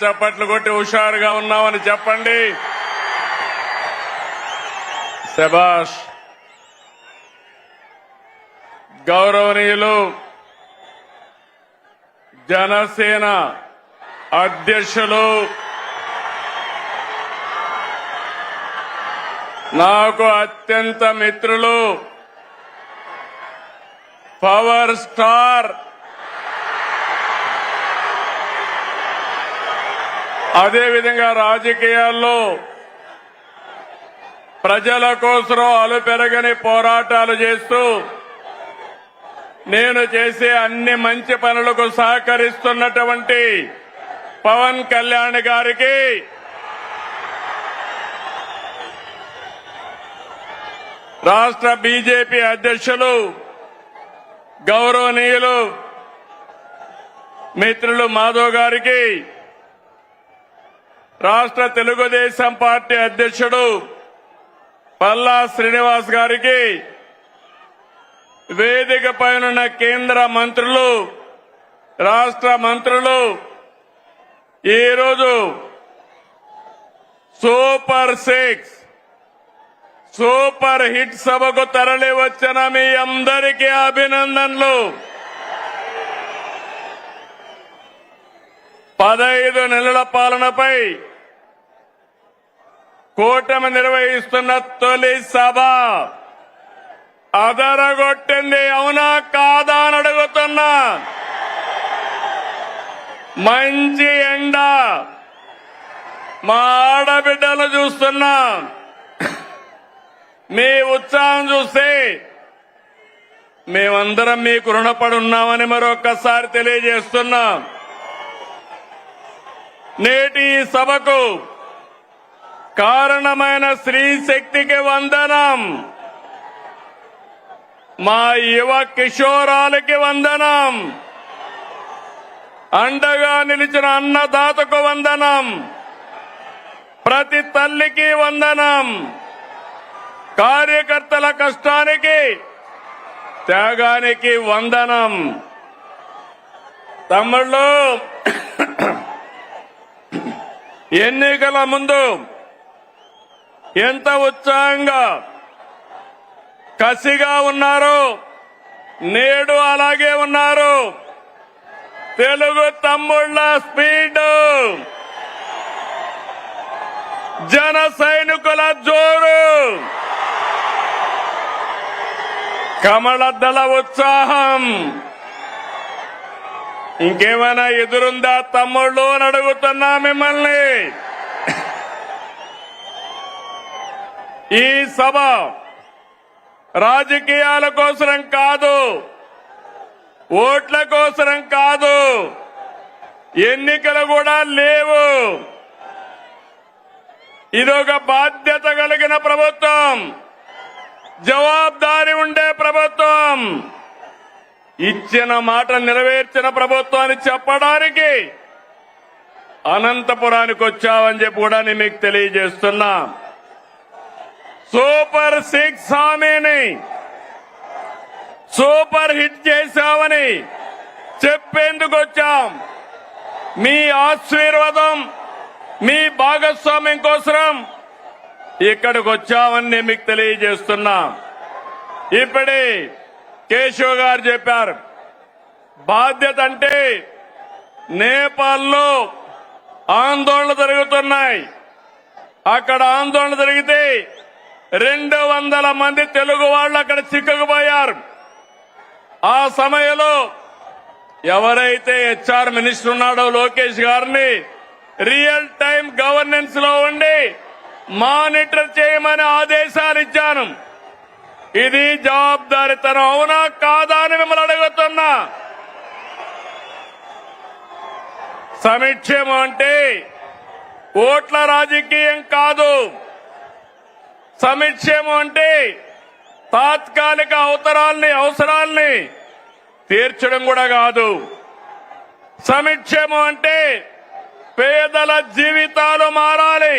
చప్పట్లు కొట్టి హుషారుగా ఉన్నామని చెప్పండి. శభాష్. గౌరవనీయులు జనసేన అధ్యక్షులు, నాకు అత్యంత మిత్రులు, పవర్ స్టార్ అదేవిధంగా రాజకీయాల్లో ప్రజల కోసం అలుపెరగని పోరాటాలు చేస్తూ నేను చేసే అన్ని మంచి పనులకు సహకరిస్తున్నటువంటి పవన్ కళ్యాణ్ గారికి రాష్ట్ర బీజేపీ అధ్యక్షులు గౌరవనీయులు మిత్రులు మాధవ్ గారికి, రాష్ట్ర తెలుగుదేశం పార్టీ అధ్యక్షుడు పల్లా శ్రీనివాస్ గారికి, వేదిక పైన కేంద్ర మంత్రులు, రాష్ట్ర మంత్రులు, ఈరోజు సూపర్ 6 సూపర్ హిట్ సభకు తరలి వచ్చిన మీ అందరికీ అభినందనలు. 15 నెలల పాలనపై కూటమి నిర్వహిస్తున్న తొలి సభ అదరగొట్టింది. అవునా కాదా అని అడుగుతున్నా. మంచి ఎండ, మా ఆడబిడ్డలు చూస్తున్నా. మీ ఉత్సాహం చూస్తే మేమందరం మీకు రుణపడి ఉన్నామని మరొక్కసారి తెలియజేస్తున్నాం. నేటి ఈ సభకు కారణమైన స్త్రీ శక్తికి వందనం, మా యువ కిషోరాలకి వందనం, అండగా నిలిచిన అన్నదాతకు వందనం, ప్రతి తల్లికి వందనం, కార్యకర్తల కష్టానికి త్యాగానికి వందనం. తమ్ముళ్ళు, ఎన్నికల ముందు ఎంత ఉత్సాహంగా కసిగా ఉన్నారు, నేడు అలాగే ఉన్నారు. తెలుగు తమ్ముళ్ల స్పీడ్, జన సైనికుల జోరు, కమలదళ ఉత్సాహం ఇంకేమైనా ఎదురుందా తమ్ముళ్ళు అని అడుగుతున్నా మిమ్మల్ని. ఈ సభ రాజకీయాల కోసరం కాదు, ఓట్ల కోసరం కాదు, ఎన్నికలు కూడా లేవు. ఇదొక బాధ్యత కలిగిన ప్రభుత్వం, జవాబుదారీ ఉండే ప్రభుత్వం, ఇచ్చిన మాట నెరవేర్చిన ప్రభుత్వాన్ని చెప్పడానికి అనంతపురానికి వచ్చామని చెప్పి కూడా నేను మీకు తెలియజేస్తున్నా. సూపర్ 6 హామీని సూపర్ హిట్ చేశామని చెప్పేందుకు వచ్చాం. మీ ఆశీర్వాదం, మీ భాగస్వామ్యం కోసం ఇక్కడికి వచ్చామని నేను మీకు తెలియజేస్తున్నా. ఇప్పుడే కేశవ్ గారు చెప్పారు, బాధ్యత అంటే నేపాల్లో ఆందోళన జరుగుతున్నాయి. అక్కడ ఆందోళన జరిగితే 200 మంది తెలుగు వాళ్ళు అక్కడ చిక్కుకుపోయారు. ఆ సమయంలో ఎవరైతే హెచ్ఆర్ మినిస్టర్ ఉన్నాడో లోకేష్ గారిని రియల్ టైం గవర్నెన్స్ లో ఉండి మానిటర్ చేయమని ఆదేశాలు ఇచ్చాను. ఇది జవాబుదారీతనం, అవునా కాదా అని మిమ్మల్ని అడుగుతున్నా. సంక్షేమం అంటే ఓట్ల రాజకీయం కాదు. సంక్షేమం అంటే తాత్కాలిక అవసరాల్ని తీర్చడం కూడా కాదు. సంక్షేమం అంటే పేదల జీవితాలు మారాలి.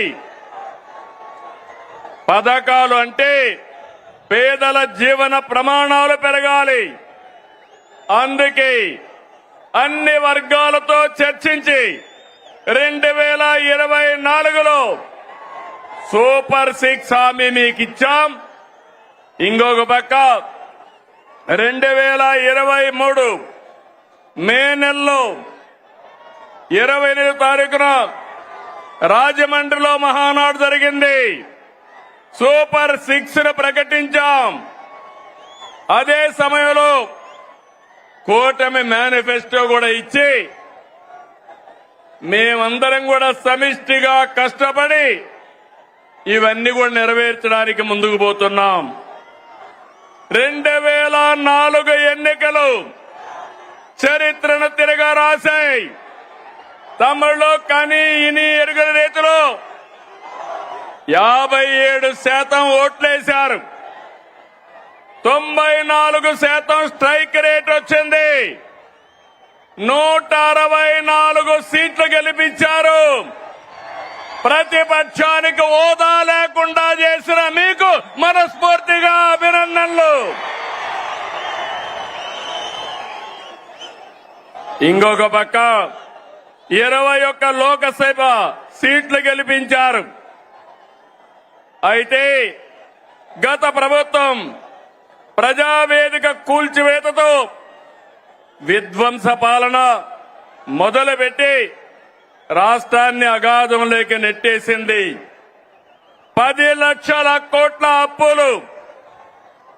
పథకాలు అంటే పేదల జీవన ప్రమాణాలు పెరగాలి. అందుకే అన్ని వర్గాలతో చర్చించి 2024లో సూపర్ 6 హామీ మీకు ఇచ్చాం. ఇంకొక పక్క 2023 మే నెలలో 28వ తారీఖున రాజమండ్రిలో మహానాడు జరిగింది. సూపర్ 6 ను ప్రకటించాం. అదే సమయంలో కూటమి మేనిఫెస్టో కూడా ఇచ్చి మేమందరం కూడా సమిష్టిగా కష్టపడి ఇవన్నీ కూడా నెరవేర్చడానికి ముందుకు పోతున్నాం. 2004 ఎన్నికలు చరిత్రను తిరగా రాశాయి. తమిళలో కని ఇని ఎరుగల రీతిలో 57% ఓట్లేశారు. 94% స్ట్రైక్ రేట్ వచ్చింది. 164 సీట్లు గెలిపించారు. ప్రతిపక్షానికి హోదా లేకుండా చేసిన మీకు మనస్ఫూర్తిగా అభినందనలు. ఇంకొక పక్క 21 లోకసభ సీట్లు గెలిపించారు. అయితే గత ప్రభుత్వం ప్రజావేదిక కూల్చివేతతో విధ్వంస పాలన మొదలుపెట్టి రాష్ట్రాన్ని అగాధంలోకి నెట్టేసింది. 10 లక్షల కోట్ల అప్పులు,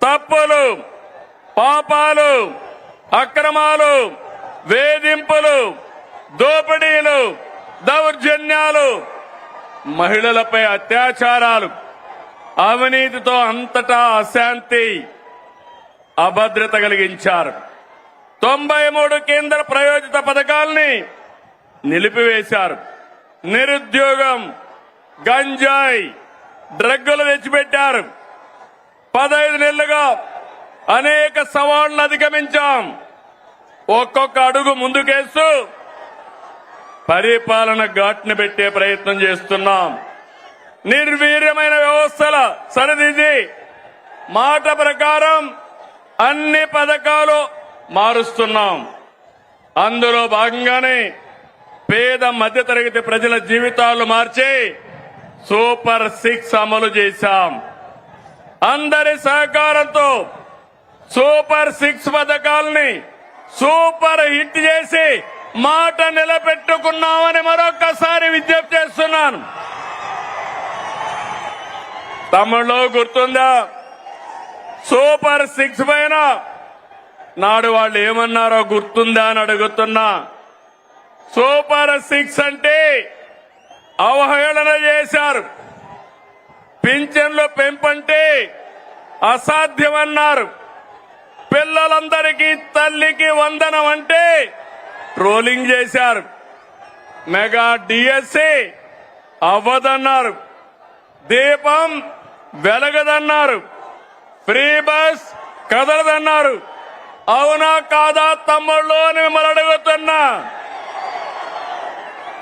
తప్పులు, పాపాలు, అక్రమాలు, వేధింపులు, దోపిడీలు, దౌర్జన్యాలు, మహిళలపై అత్యాచారాలు, అవినీతితో అంతటా అశాంతి, అభద్రత కలిగించారు. 93 కేంద్ర ప్రాయోజిత పథకాల్ని నిలిపివేశారు. నిరుద్యోగం, గంజాయి, డ్రగ్గులు తెచ్చిపెట్టారు. 15 నెలలుగా అనేక సవాళ్లను అధిగమించాం. ఒక్కొక్క అడుగు ముందుకేస్తూ పరిపాలన ఘాట్ని పెట్టే ప్రయత్నం చేస్తున్నాం. నిర్వీర్యమైన వ్యవస్థల సరిదిద్ది మాట ప్రకారం అన్ని పథకాలు మారుస్తున్నాం. అందులో భాగంగానే పేద మధ్యతరగతి ప్రజల జీవితాలు మార్చి సూపర్ 6 అమలు చేశాం. అందరి సహకారంతో సూపర్ 6 పథకాల్ని సూపర్ హిట్ చేసి మాట నిలబెట్టుకున్నామని మరొక్కసారి విజ్ఞప్తి చేస్తున్నాను. తమిళలో గుర్తుందా? సూపర్ 6 పైన నాడు వాళ్ళు ఏమన్నారో గుర్తుందా అని అడుగుతున్నా. సూపర్ 6 అంటే అవహేళన చేశారు. పింఛన్లు పెంపంటే అసాధ్యమన్నారు. పిల్లలందరికీ తల్లికి వందనం అంటే ట్రోలింగ్ చేశారు. మెగా డిఎస్సి అవ్వదన్నారు. దీపం వెలగదన్నారు. Free bus కదలదన్నారు. అవునా కాదా తమ్ముళ్ళు అని మిమ్మల్ని అడుగుతున్నా.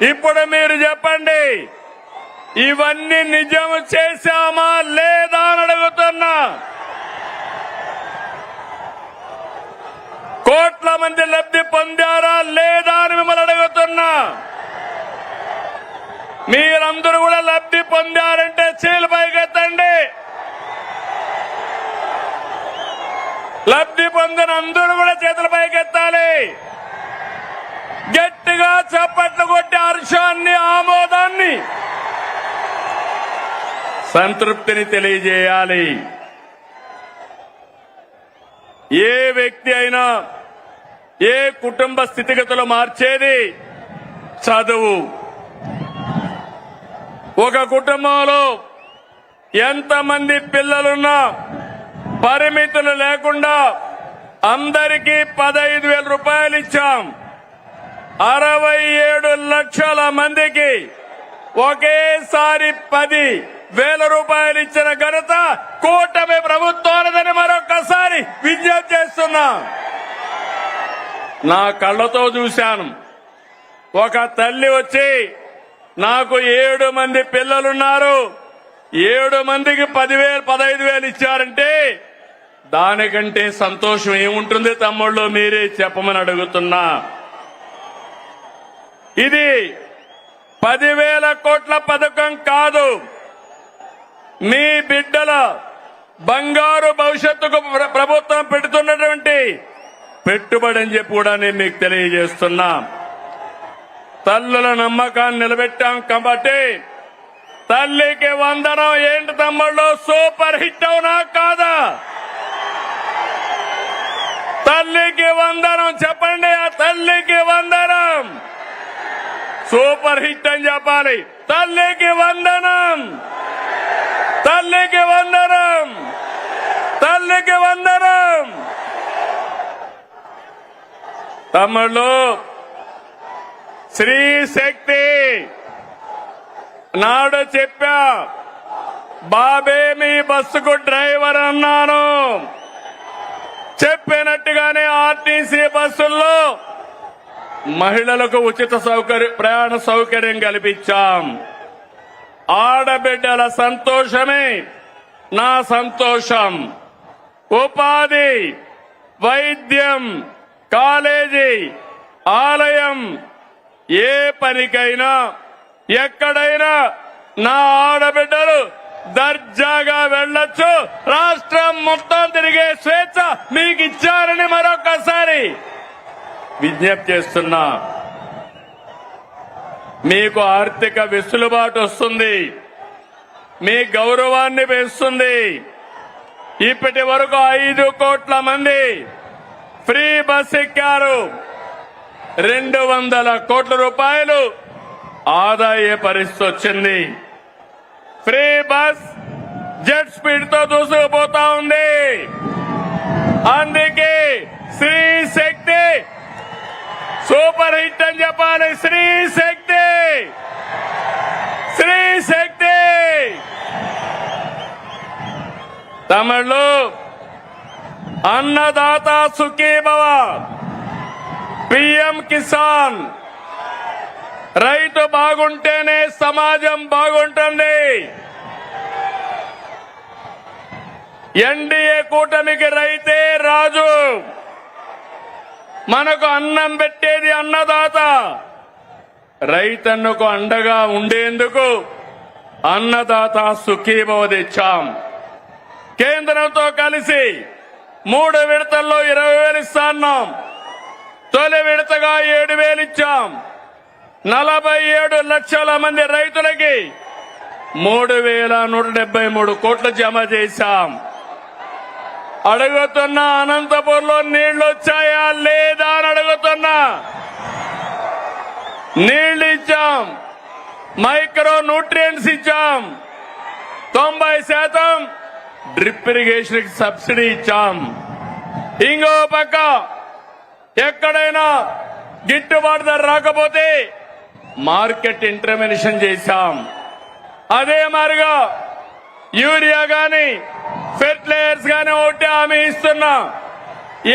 ఇప్పుడు మీరు చెప్పండి, ఇవన్నీ నిజం చేశామా లేదా అని అడుగుతున్నా. కోట్ల మంది లబ్ధి పొందారా లేదా అని మిమ్మల్ని అడుగుతున్నా. మీరందరూ కూడా లబ్ధి పొందారంటే చేతులు పైకెత్తండి. లబ్ధి పొందిన అందరూ కూడా చేతుల పైకెత్తాలి. గట్టిగా చప్పట్లు కొట్టి హర్షాన్ని, ఆమోదాన్ని, సంతృప్తిని తెలియజేయాలి. ఏ వ్యక్తి అయినా ఏ కుటుంబ స్థితిగతులు మార్చేది చదువు. ఒక కుటుంబంలో ఎంతమంది పిల్లలున్నా పరిమితులు లేకుండా అందరికీ 15,000 రూపాయలు ఇచ్చాం. 67 లక్షల మందికి ఒకేసారి 10,000 రూపాయలు ఇచ్చిన ఘనత కూటమి ప్రభుత్వాలదని మరొకసారి విజ్ఞప్తి చేస్తున్నా. నా కళ్ళతో చూశాను. ఒక తల్లి వచ్చి నాకు 7 మంది పిల్లలున్నారు, 7 మందికి 10,000 15,000 ఇచ్చారంటే దానికంటే సంతోషం ఏముంటుంది తమ్ముళ్ళు? మీరే చెప్పమని అడుగుతున్నా. ఇది 10,000 కోట్ల పథకం కాదు, మీ బిడ్డల బంగారు భవిష్యత్తుకు ప్రభుత్వం పెడుతున్నటువంటి పెట్టుబడి అని చెప్పి కూడా నేను మీకు తెలియజేస్తున్నా. తల్లుల నమ్మకాన్ని నిలబెట్టాం కాబట్టి తల్లికి వందనం ఏంటి తమ్ముళ్ళు, సూపర్ హిట్ అవునా కాదా? తల్లికి వందనం చెప్పండి, ఆ తల్లికి వందనం సూపర్ హిట్ అని చెప్పాలి. తల్లికి వందనం, తల్లికి వందనం, తల్లికి వందనం. తమ్ముళ్ళు, స్త్రీ శక్తి నాడు చెప్పా, బాబే మీ బస్సుకు డ్రైవర్ అన్నాను. చెప్పినట్టుగానే ఆర్టీసీ బస్సుల్లో మహిళలకు ఉచిత ప్రయాణ సౌకర్యం కల్పించాం. ఆడబిడ్డల సంతోషమే నా సంతోషం. ఉపాధి, వైద్యం, కాలేజీ, ఆలయం, ఏ పనికైనా ఎక్కడైనా నా ఆడబిడ్డలు దర్జాగా వెళ్లొచ్చు. రాష్ట్రం మొత్తం తిరిగే స్వేచ్ఛ మీకు ఇచ్చారని మరొకసారి విజ్ఞప్తి చేస్తున్నా. మీకు ఆర్థిక వెసులుబాటు వస్తుంది, మీ గౌరవాన్ని పెంచుతుంది. ఇప్పటి వరకు 5 కోట్ల మంది ఫ్రీ బస్ ఎక్కారు. 200 కోట్ల రూపాయలు ఆదాయ పరిస్థితి వచ్చింది. ఫ్రీ బస్ జెట్ స్పీడ్ తో దూసుకుపోతా ఉంది. అందుకే స్త్రీ శక్తి సూపర్ హిట్ అని చెప్పాలి. స్త్రీ శక్తి, స్త్రీ శక్తి. తమిళలో అన్నదాత సుఖీభవ, పిఎం కిసాన్. రైతు బాగుంటేనే సమాజం బాగుంటుంది. ఎన్డీఏ కూటమికి రైతే రాజు. మనకు అన్నం పెట్టేది అన్నదాత. రైతన్నకు అండగా ఉండేందుకు అన్నదాత సుఖీభవ తెచ్చాం. కేంద్రంతో కలిసి 3 విడతల్లో 20,000 ఇస్తాన్నాం. తొలి విడతగా 7,000 ఇచ్చాం. 47 లక్షల మంది రైతులకి 3,173 కోట్లు జమ చేశాం. అడుగుతున్నా, అనంతపూర్లో నీళ్లు వచ్చాయా లేదా అని అడుగుతున్నా. నీళ్లు ఇచ్చాం, మైక్రో న్యూట్రియంట్స్ ఇచ్చాం, 90% డ్రిప్ ఇరిగేషన్ కి సబ్సిడీ ఇచ్చాం. ఇంకో పక్క ఎక్కడైనా గిట్టుబాటు ధర రాకపోతే మార్కెట్ ఇంటర్వెన్షన్ చేశాం. అదే మాదిరిగా యూరియా గాని ఫెర్టిలైజర్స్ గాని ఒకటి హామీ ఇస్తున్నా.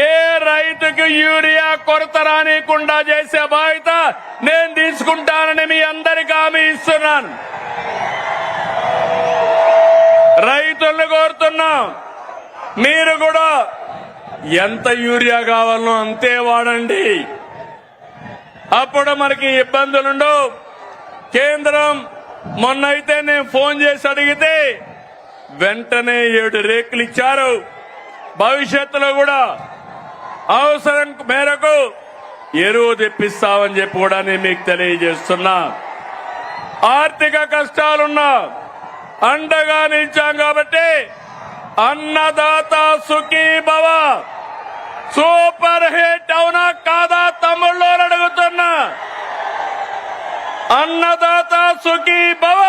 ఏ రైతుకు యూరియా కొరత రానికుండా చేసే బాధ్యత నేను తీసుకుంటానని మీ అందరికీ హామీ ఇస్తున్నాను. రైతులను కోరుతున్నా, మీరు కూడా ఎంత యూరియా కావాలనో అంతే వాడండి. అప్పుడు మనకి ఇబ్బందులుండవు. కేంద్రం మొన్నైతే నేను ఫోన్ చేసి అడిగితే వెంటనే 7 రేకులు ఇచ్చారు. భవిష్యత్తులో కూడా అవసరం మేరకు ఎరువు తెప్పిస్తామని చెప్పి కూడా నేను మీకు తెలియజేస్తున్నా. ఆర్థిక కష్టాలున్నా అండగా నిలిచాం కాబట్టి అన్నదాత సుఖీభవ సూపర్ హిట్ అవునా కాదా తమ్ముళ్ళు అడుగుతున్నా. అన్నదాత సుఖీభవ,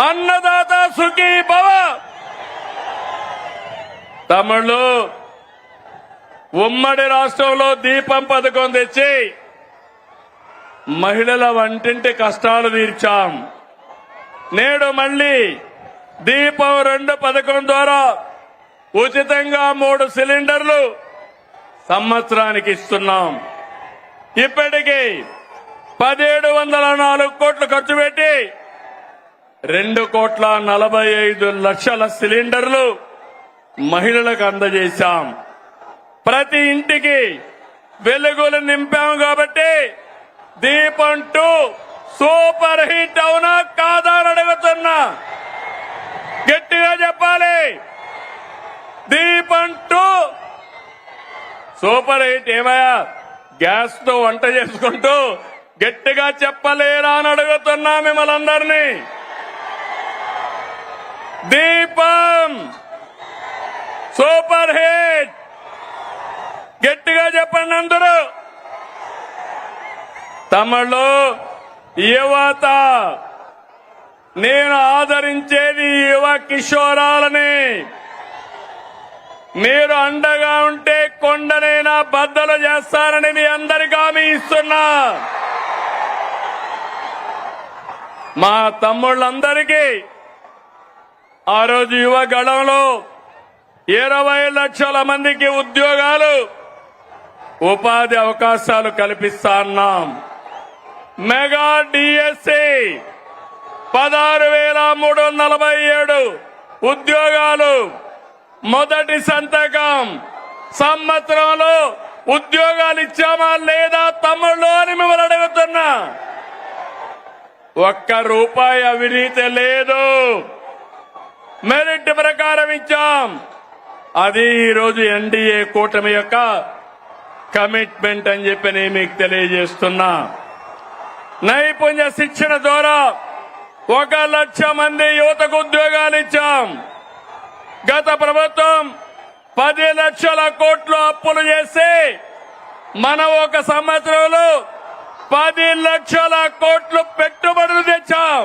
అన్నదాత సుఖీభవ. తమ్ముళ్ళు, ఉమ్మడి రాష్ట్రంలో దీపం పథకం తెచ్చి మహిళల వంటింటి కష్టాలు తీర్చాం. నేడు మళ్లీ దీపం 2 పథకం ద్వారా ఉచితంగా 3 సిలిండర్లు సంవత్సరానికి ఇస్తున్నాం. ఇప్పటికీ 1,704 కోట్లు ఖర్చు పెట్టి 2,45,00,000 సిలిండర్లు మహిళలకు అందజేశాం. ప్రతి ఇంటికి వెలుగులు నింపాం కాబట్టి దీపం 2 సూపర్ హిట్ అవునా కాదా అని అడుగుతున్నా. గట్టిగా చెప్పాలి. దీపం 2 సూపర్ హిట్. ఏమయ్యా గ్యాస్ తో వంట చేసుకుంటూ గట్టిగా చెప్పలేరా అని అడుగుతున్నా మిమ్మల్ని అందరినీ. దీపం సూపర్ హిట్. గట్టిగా చెప్పండి అందరూ. తమిళలో యువత, నేను ఆదరించేది యువ కిషోరాలని. మీరు అండగా ఉంటే కొండనైనా బద్దలు చేస్తారని మీ అందరికీ హామీ ఇస్తున్నా. మా తమ్ముళ్ళందరికీ ఆ రోజు యువ గళంలో 20 లక్షల మందికి ఉద్యోగాలు, ఉపాధి అవకాశాలు కల్పిస్తా అన్నాం. మెగా డిఎస్సి 16,347 ఉద్యోగాలు. మొదటి సంతకం. సంవత్సరంలో ఉద్యోగాలు ఇచ్చామా లేదా తమ్ముళ్ళు అని మిమ్మల్ని అడుగుతున్నా. ₹1 అవినీతి లేదు. మెరిట్ ప్రకారం ఇచ్చాం. అది ఈరోజు ఎన్డీఏ కూటమి యొక్క కమిట్మెంట్ అని చెప్పి నేను మీకు తెలియజేస్తున్నా. నైపుణ్య శిక్షణ ద్వారా 1 లక్ష మంది యువతకు ఉద్యోగాలు ఇచ్చాం. గత ప్రభుత్వం 10 లక్షల కోట్లు అప్పులు చేసి మనం ఒక సంవత్సరంలో 10 లక్షల కోట్లు పెట్టుబడులు తెచ్చాం.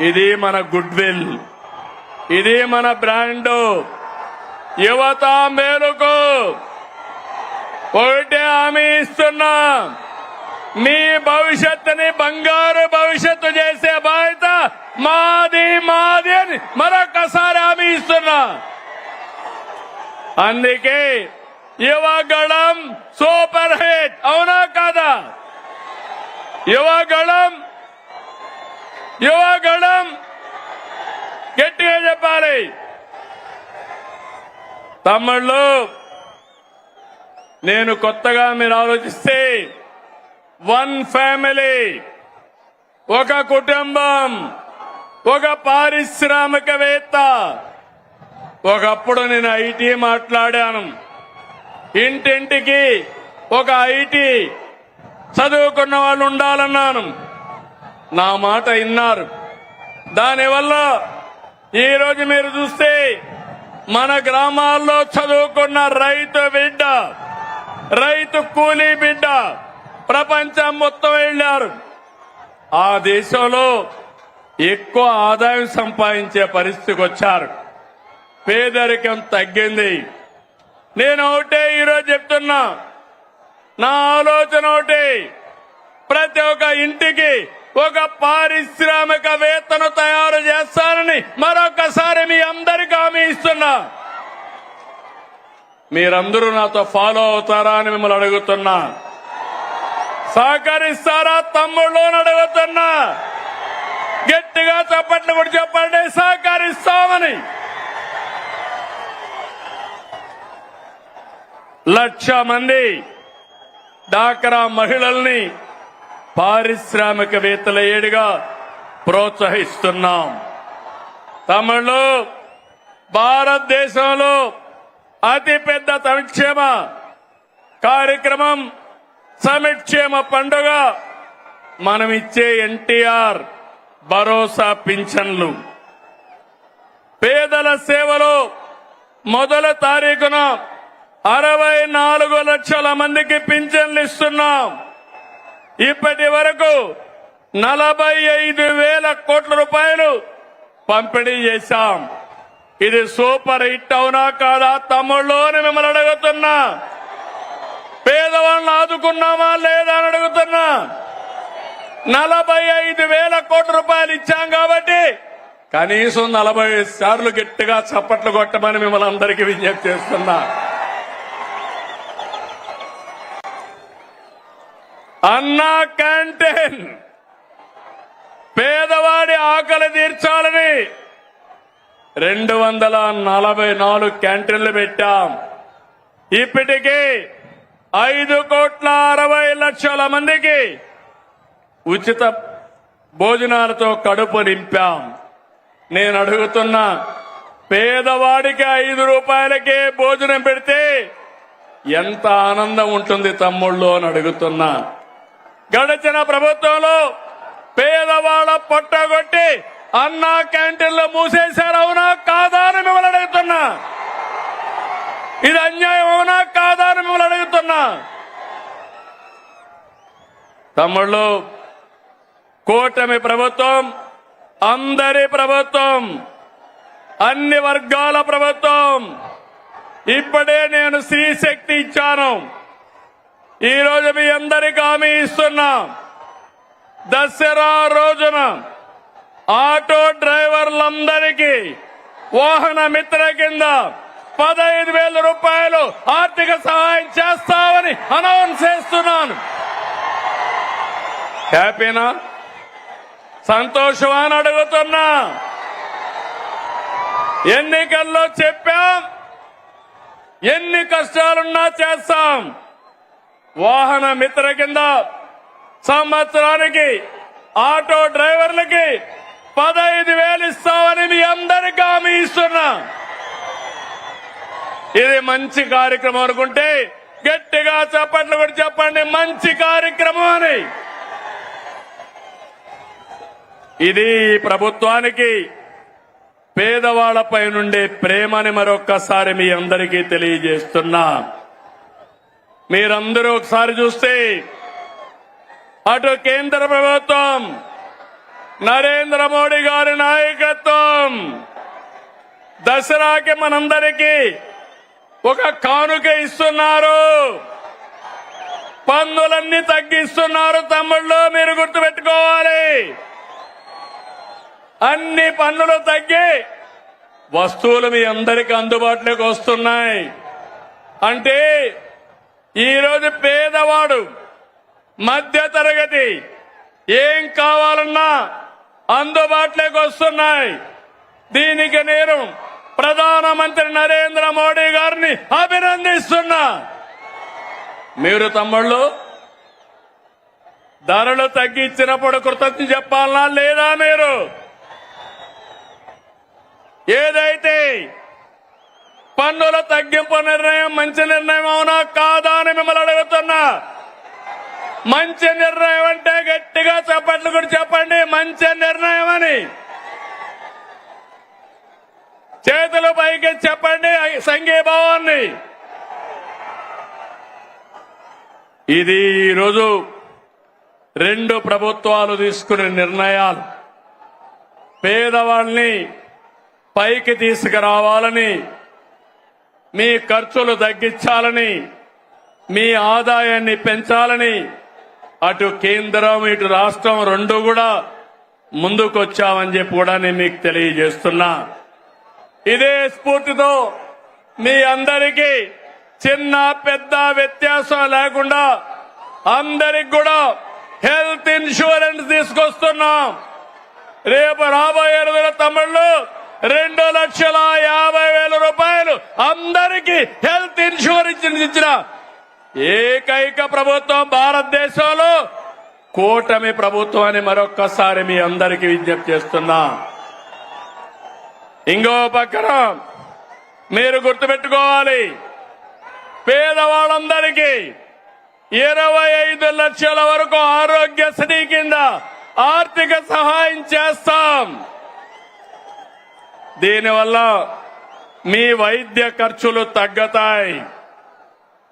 ఇది మన గుడ్ విల్, ఇది మన బ్రాండ్. యువత మేలుకు ఒకటే హామీ ఇస్తున్నా. మీ భవిష్యత్తుని బంగారు భవిష్యత్తు చేసే బాధ్యత మాది మాది అని మరొకసారి హామీ ఇస్తున్నా. అందుకే యువగళం సూపర్ హిట్ అవునా కాదా? యువగళం గట్టిగా చెప్పాలి. తమ్ముళ్ళు, నేను కొత్తగా మీరు ఆలోచిస్తే 1 ఫ్యామిలీ, ఒక కుటుంబం, ఒక పారిశ్రామికవేత్త. ఒకప్పుడు నేను ఐటీ మాట్లాడాను. ఇంటింటికి ఒక ఐటీ చదువుకున్న వాళ్ళు ఉండాలన్నాను. నా మాట విన్నారు. దానివల్ల ఈరోజు మీరు చూస్తే మన గ్రామాల్లో చదువుకున్న రైతు బిడ్డ, రైతు కూలీ బిడ్డ ప్రపంచం మొత్తం వెళ్లారు. ఆ దేశంలో ఎక్కువ ఆదాయం సంపాదించే పరిస్థితికి వచ్చారు. పేదరికం తగ్గింది. నేను ఒకటే ఈరోజు చెప్తున్నా, నా ఆలోచన ఒకటి, ప్రతి ఒక్క ఇంటికి ఒక పారిశ్రామికవేత్తను తయారు చేస్తానని మరొకసారి మీ అందరికీ హామీ ఇస్తున్నా. మీరందరూ నాతో ఫాలో అవుతారా అని మిమ్మల్ని అడుగుతున్నా. సహకరిస్తారా తమ్ముళ్ళు అని అడుగుతున్నా. గట్టిగా చప్పట్లు కూడా చెప్పండి, సహకరిస్తామని. 1,00,000 మంది డాక్రా మహిళల్ని పారిశ్రామికవేత్తల ఏడుగా ప్రోత్సహిస్తున్నాం. తమిళలో భారతదేశంలో అతిపెద్ద సంక్షేమ కార్యక్రమం సంక్షేమ పండుగ మనం ఇచ్చే ఎన్టీఆర్ భరోసా పింఛన్లు. పేదల సేవలో మొదటి తారీఖున 64 లక్షల మందికి పింఛన్లు ఇస్తున్నాం. ఇప్పటి వరకు 45,000 కోట్ల రూపాయలు పంపిణీ చేశాం. ఇది సూపర్ హిట్ అవునా కాదా తమ్ముళ్ళు అని మిమ్మల్ని అడుగుతున్నా. పేదవాళ్ళని ఆదుకున్నామా లేదా అని అడుగుతున్నా. 45,000 కోట్ల రూపాయలు ఇచ్చాం కాబట్టి కనీసం 40 సార్లు గట్టిగా చప్పట్లు కొట్టమని మిమ్మల్ని అందరికీ విజ్ఞప్తి చేస్తున్నా. అన్నా క్యాంటీన్, పేదవాడి ఆకలి తీర్చాలని 244 క్యాంటీన్లు పెట్టాం. ఇప్పటికీ 5,60,00,000 మందికి ఉచిత భోజనాలతో కడుపు నింపాం. నేను అడుగుతున్నా, పేదవాడికి 5 రూపాయలకే భోజనం పెడితే ఎంత ఆనందం ఉంటుంది తమ్ముళ్ళు అని అడుగుతున్నా. గడిచిన ప్రభుత్వంలో పేదవాళ్ళ పొట్టగొట్టి అన్నా క్యాంటీన్లు మూసేశారు, అవునా కాదా అని మిమ్మల్ని అడుగుతున్నా. ఇది అన్యాయం అవునా కాదా అని మిమ్మల్ని అడుగుతున్నా. తమ్ముళ్ళు, కూటమి ప్రభుత్వం అందరి ప్రభుత్వం, అన్ని వర్గాల ప్రభుత్వం. ఇప్పుడే నేను స్త్రీ శక్తి ఇచ్చాను. ఈ రోజు మీ అందరికీ హామీ ఇస్తున్నా, దసరా రోజున ఆటో డ్రైవర్లందరికీ వాహన మిత్ర కింద 15,000 రూపాయలు ఆర్థిక సహాయం చేస్తామని అనౌన్స్ చేస్తున్నాను. హ్యాపీనా? సంతోషమా అని అడుగుతున్నా. ఎన్నికల్లో చెప్పాం, ఎన్ని కష్టాలున్నా చేస్తాం. వాహన మిత్ర కింద సంవత్సరానికి ఆటో డ్రైవర్లకి 15,000 ఇస్తామని మీ అందరికీ హామీ ఇస్తున్నా. ఇది మంచి కార్యక్రమం అనుకుంటే గట్టిగా చప్పట్లు కూడా చెప్పండి, మంచి కార్యక్రమం అని. ఇది ప్రభుత్వానికి పేదవాళ్లపై నుండే ప్రేమని మరొక్కసారి మీ అందరికీ తెలియజేస్తున్నా. మీరందరూ ఒకసారి చూస్తే అటు కేంద్ర ప్రభుత్వం నరేంద్ర మోడీ గారి నాయకత్వం దసరాకి మనందరికీ ఒక కానుక ఇస్తున్నారు. పన్నులన్నీ తగ్గిస్తున్నారు. తమ్ముళ్ళు, మీరు గుర్తుపెట్టుకోవాలి. అన్ని పన్నులు తగ్గి వస్తువులు మీ అందరికీ అందుబాటులోకి వస్తున్నాయి. అంటే ఈరోజు పేదవాడు, మధ్య తరగతి ఏం కావాలన్నా అందుబాటులోకి వస్తున్నాయి. దీనికి నేను ప్రధానమంత్రి నరేంద్ర మోడీ గారిని అభినందిస్తున్నా. మీరు తమ్ముళ్ళు ధరలు తగ్గించినప్పుడు కృతజ్ఞత చెప్పాలనా లేదా? మీరు ఏదైతే పన్నుల తగ్గింపు నిర్ణయం మంచి నిర్ణయం అవునా కాదా అని మిమ్మల్ని అడుగుతున్నా. మంచి నిర్ణయం అంటే గట్టిగా చప్పట్లు కూడా చెప్పండి, మంచి నిర్ణయం అని. చేతులు పైకి చెప్పండి సంఘీభావాన్ని. ఇది ఈరోజు 2 ప్రభుత్వాలు తీసుకునే నిర్ణయాలు. పేదవాళ్ళని పైకి తీసుకురావాలని, మీ ఖర్చులు తగ్గించాలని, మీ ఆదాయాన్ని పెంచాలని అటు కేంద్రం ఇటు రాష్ట్రం 2 కూడా ముందుకొచ్చామని చెప్పి కూడా నేను మీకు తెలియజేస్తున్నా. ఇదే స్ఫూర్తితో మీ అందరికీ చిన్న పెద్ద వ్యత్యాసం లేకుండా అందరికి కూడా హెల్త్ ఇన్సూరెన్స్ తీసుకొస్తున్నాం. రేపు రాబోయే రోజుల తమ్ముళ్ళు 2,50,000 రూపాయలు అందరికీ హెల్త్ ఇన్సూరెన్స్ ఇచ్చిన ఏకైక ప్రభుత్వం భారతదేశంలో కూటమి ప్రభుత్వం అని మరొక్కసారి మీ అందరికీ విజ్ఞప్తి చేస్తున్నా. ఇంకో పక్కన మీరు గుర్తుపెట్టుకోవాలి, పేదవాళ్ళందరికీ 25 లక్షల వరకు ఆరోగ్యశ్రీ కింద ఆర్థిక సహాయం చేస్తాం. దీనివల్ల మీ వైద్య ఖర్చులు తగ్గుతాయి.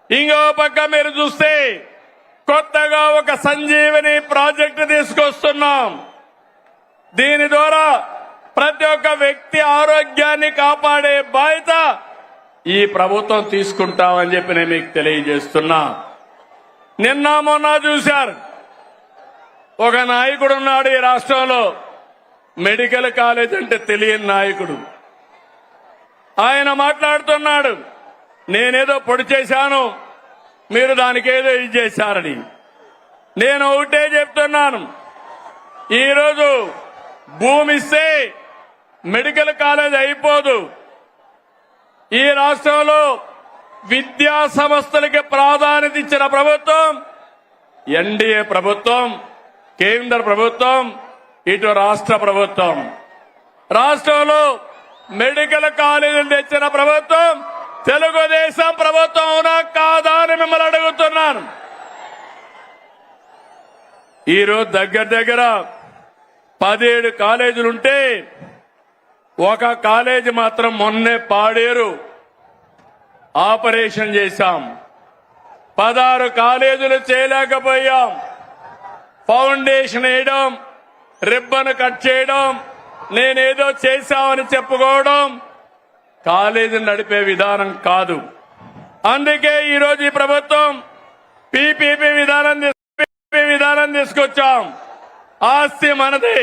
ఇంకో పక్క మీరు చూస్తే కొత్తగా ఒక సంజీవని ప్రాజెక్టు తీసుకొస్తున్నాం. దీని ద్వారా ప్రతి ఒక్క వ్యక్తి ఆరోగ్యాన్ని కాపాడే బాధ్యత ఈ ప్రభుత్వం తీసుకుంటామని చెప్పి నేను మీకు తెలియజేస్తున్నా. నిన్న మొన్న చూశారు, ఒక నాయకుడు ఉన్నాడు ఈ రాష్ట్రంలో, మెడికల్ కాలేజ్ అంటే తెలియని నాయకుడు. ఆయన మాట్లాడుతున్నాడు, నేనేదో పొడి చేశాను, మీరు దానికేదో ఇది చేశారని. నేను ఒకటే చెప్తున్నాను, ఈరోజు భూమి ఇస్తే మెడికల్ కాలేజ్ అయిపోదు. ఈ రాష్ట్రంలో విద్యా సంస్థలకి ప్రాధాన్యత ఇచ్చిన ప్రభుత్వం ఎన్డీఏ ప్రభుత్వం, కేంద్ర ప్రభుత్వం, ఇటు రాష్ట్ర ప్రభుత్వం. రాష్ట్రంలో మెడికల్ కాలేజీలు తెచ్చిన ప్రభుత్వం తెలుగుదేశం ప్రభుత్వం అవునా కాదా అని మిమ్మల్ని అడుగుతున్నాను. ఈరోజు దగ్గర 17 కాలేజీలుంటే ఒక కాలేజీ మాత్రం మొన్నే పాడేరు ఆపరేషన్ చేశాం. 16 కాలేజీలు చేయలేకపోయాం. ఫౌండేషన్ వేయడం, రిబ్బన్ కట్ చేయడం, నేనేదో చేశామని చెప్పుకోవడం కాలేజీని నడిపే విధానం కాదు. అందుకే ఈరోజు ఈ ప్రభుత్వం పీపీపీ విధానం తీసుకొచ్చాం. ఆస్తి మనది,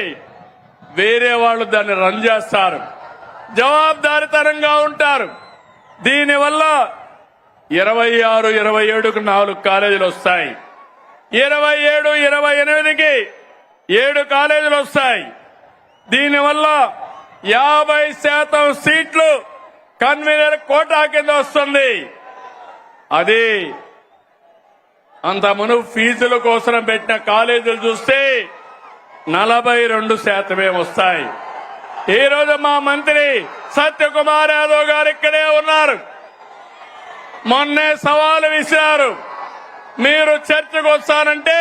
వేరే వాళ్ళు దాన్ని రన్ చేస్తారు, జవాబుదారీతనంగా ఉంటారు. దీనివల్ల 26, 27కు 4 కాలేజీలు వస్తాయి. 27, 28కి 7 కాలేజీలు వస్తాయి. దీనివల్ల 50% సీట్లు కన్వీనర్ కోటా కింద వస్తుంది. అది అంత మునుపు ఫీజుల కోసం పెట్టిన కాలేజీలు చూస్తే 42% వస్తాయి. ఈ రోజు మా మంత్రి సత్యకుమార్ యాదవ్ గారు ఇక్కడే ఉన్నారు. మొన్నే సవాలు విసిరారు, మీరు చర్చకు వస్తానంటే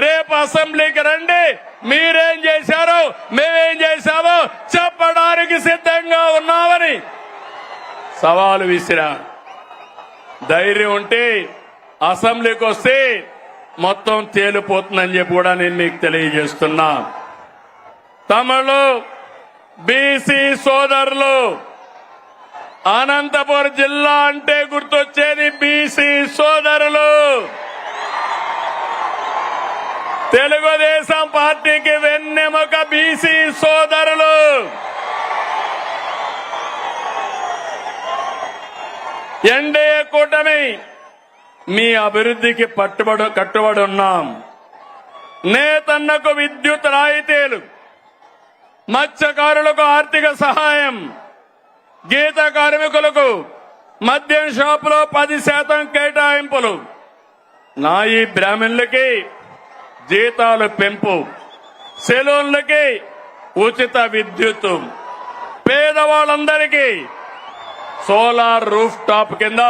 రేపు అసెంబ్లీకి రండి, మీరేం చేశారో మేమేం చేశామో చెప్పడానికి సిద్ధంగా ఉన్నామని సవాలు విసిరారు. ధైర్యం ఉంటే అసెంబ్లీకి వస్తే మొత్తం తేలిపోతుందని చెప్పి కూడా నేను మీకు తెలియజేస్తున్నా. తమలో బీసీ సోదరులు, అనంతపురం జిల్లా అంటే గుర్తొచ్చేది బీసీ సోదరులు. తెలుగుదేశం పార్టీకి వెన్నెముక బీసీ సోదరులు. ఎన్డీఏ కూటమి మీ అభివృద్ధికి కట్టుబడి ఉన్నాం. నేతన్నకు విద్యుత్ రాయితీలు, మత్స్యకారులకు ఆర్థిక సహాయం, గీత కార్మికులకు మద్యం షాపులో 10% కేటాయింపులు, నాయి బ్రాహ్మణులకి జీతాలు పెంపు, సెలూన్లకి ఉచిత విద్యుత్, పేదవాళ్ళందరికీ సోలార్ రూఫ్ టాప్ కింద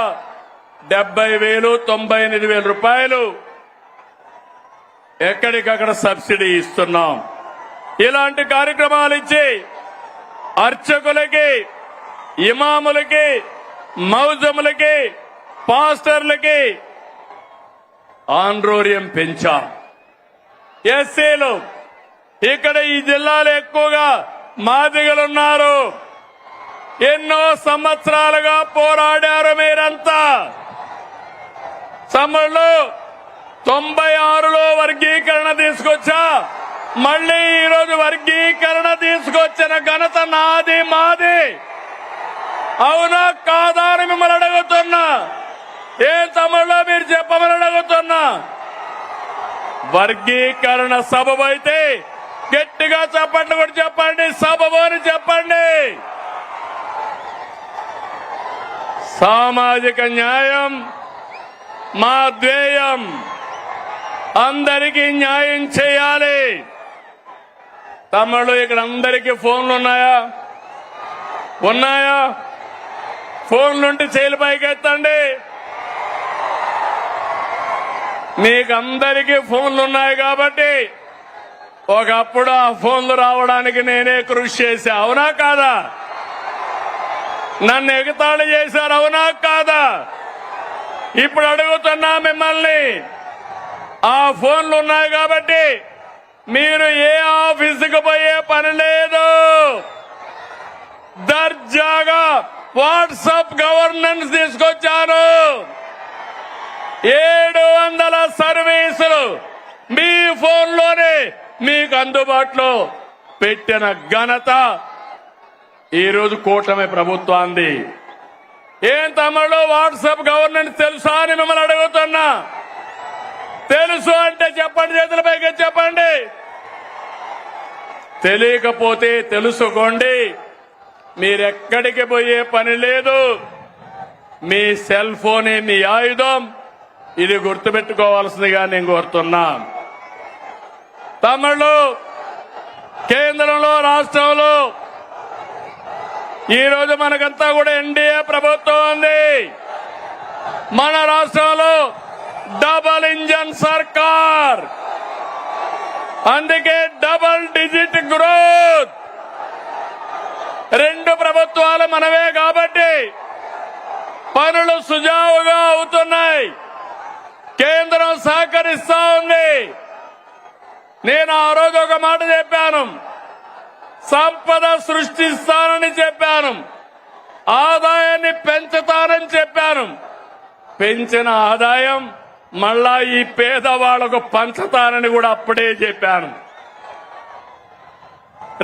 70,000, 98,000 రూపాయలు ఎక్కడికక్కడ సబ్సిడీ ఇస్తున్నాం. ఇలాంటి కార్యక్రమాలు ఇచ్చి అర్చకులకి, ఇమాములకి, మౌజములకి, పాస్టర్లకి ఆండ్రోరియం పెంచాం. ఎస్సీలు ఇక్కడ ఈ జిల్లాలో ఎక్కువగా మాదిగలున్నారు. ఎన్నో సంవత్సరాలుగా పోరాడారు మీరంతా. సమ్మర్లో 96లో వర్గీకరణ తీసుకొచ్చా, మళ్లీ ఈరోజు వర్గీకరణ తీసుకొచ్చిన ఘనత నాది, మాది. అవునా కాదా అని మిమ్మల్ని అడుగుతున్నా. ఏం తమ్ముళ్ళో మీరు చెప్పమని అడుగుతున్నా. వర్గీకరణ సబబు అయితే గట్టిగా చెప్పండి, కూడా చెప్పండి, సబబు అని చెప్పండి. సామాజిక న్యాయం మా ధ్యేయం. అందరికీ న్యాయం చేయాలి. తమ్ముళ్ళు ఇక్కడ అందరికీ ఫోన్లు ఉన్నాయా? ఉన్నాయా? ఫోన్లుంటే చేతులు పైకెత్తండి. మీకు అందరికీ ఫోన్లు ఉన్నాయి కాబట్టి ఒకప్పుడు ఆ ఫోన్లు రావడానికి నేనే కృషి చేశా. అవునా కాదా? నన్ను ఎగతాళి చేశారు. అవునా కాదా? ఇప్పుడు అడుగుతున్నా మిమ్మల్ని, ఆ ఫోన్లు ఉన్నాయి కాబట్టి మీరు ఏ ఆఫీసుకు పోయే పని లేదు. దర్జాగా వాట్సాప్ గవర్నెన్స్ తీసుకొచ్చాను. 700 సర్వీసులు మీ ఫోన్లోనే మీకు అందుబాటులో పెట్టిన ఘనత ఈరోజు కూటమి ప్రభుత్వాన్ని. ఏం తమ్ముడు వాట్సాప్ గవర్నెన్స్ తెలుసా అని మిమ్మల్ని అడుగుతున్నా. తెలుసు అంటే చెప్పండి, చేతుల పైకి చెప్పండి. తెలియకపోతే తెలుసుకోండి. మీరెక్కడికి పోయే పని లేదు. మీ సెల్ ఫోనే మీ ఆయుధం. ఇది గుర్తుపెట్టుకోవాల్సిందిగా నేను కోరుతున్నా. తమిళు కేంద్రంలో రాష్ట్రంలో ఈ రోజు మనకంతా కూడా ఎన్డీఏ ప్రభుత్వం ఉంది. మన రాష్ట్రంలో డబల్ ఇంజన్ సర్కార్, అందుకే డబల్ డిజిట్ గ్రోత్. రెండు ప్రభుత్వాలు మనవే కాబట్టి పనులు సుజావుగా అవుతున్నాయి. కేంద్రం సహకరిస్తా ఉంది. నేను ఆ రోజు ఒక మాట చెప్పాను, సంపద సృష్టిస్తానని చెప్పాను, ఆదాయాన్ని పెంచుతానని చెప్పాను. పెంచిన ఆదాయం మళ్ళా ఈ పేదవాళ్లకు పంచుతానని కూడా అప్పుడే చెప్పాను.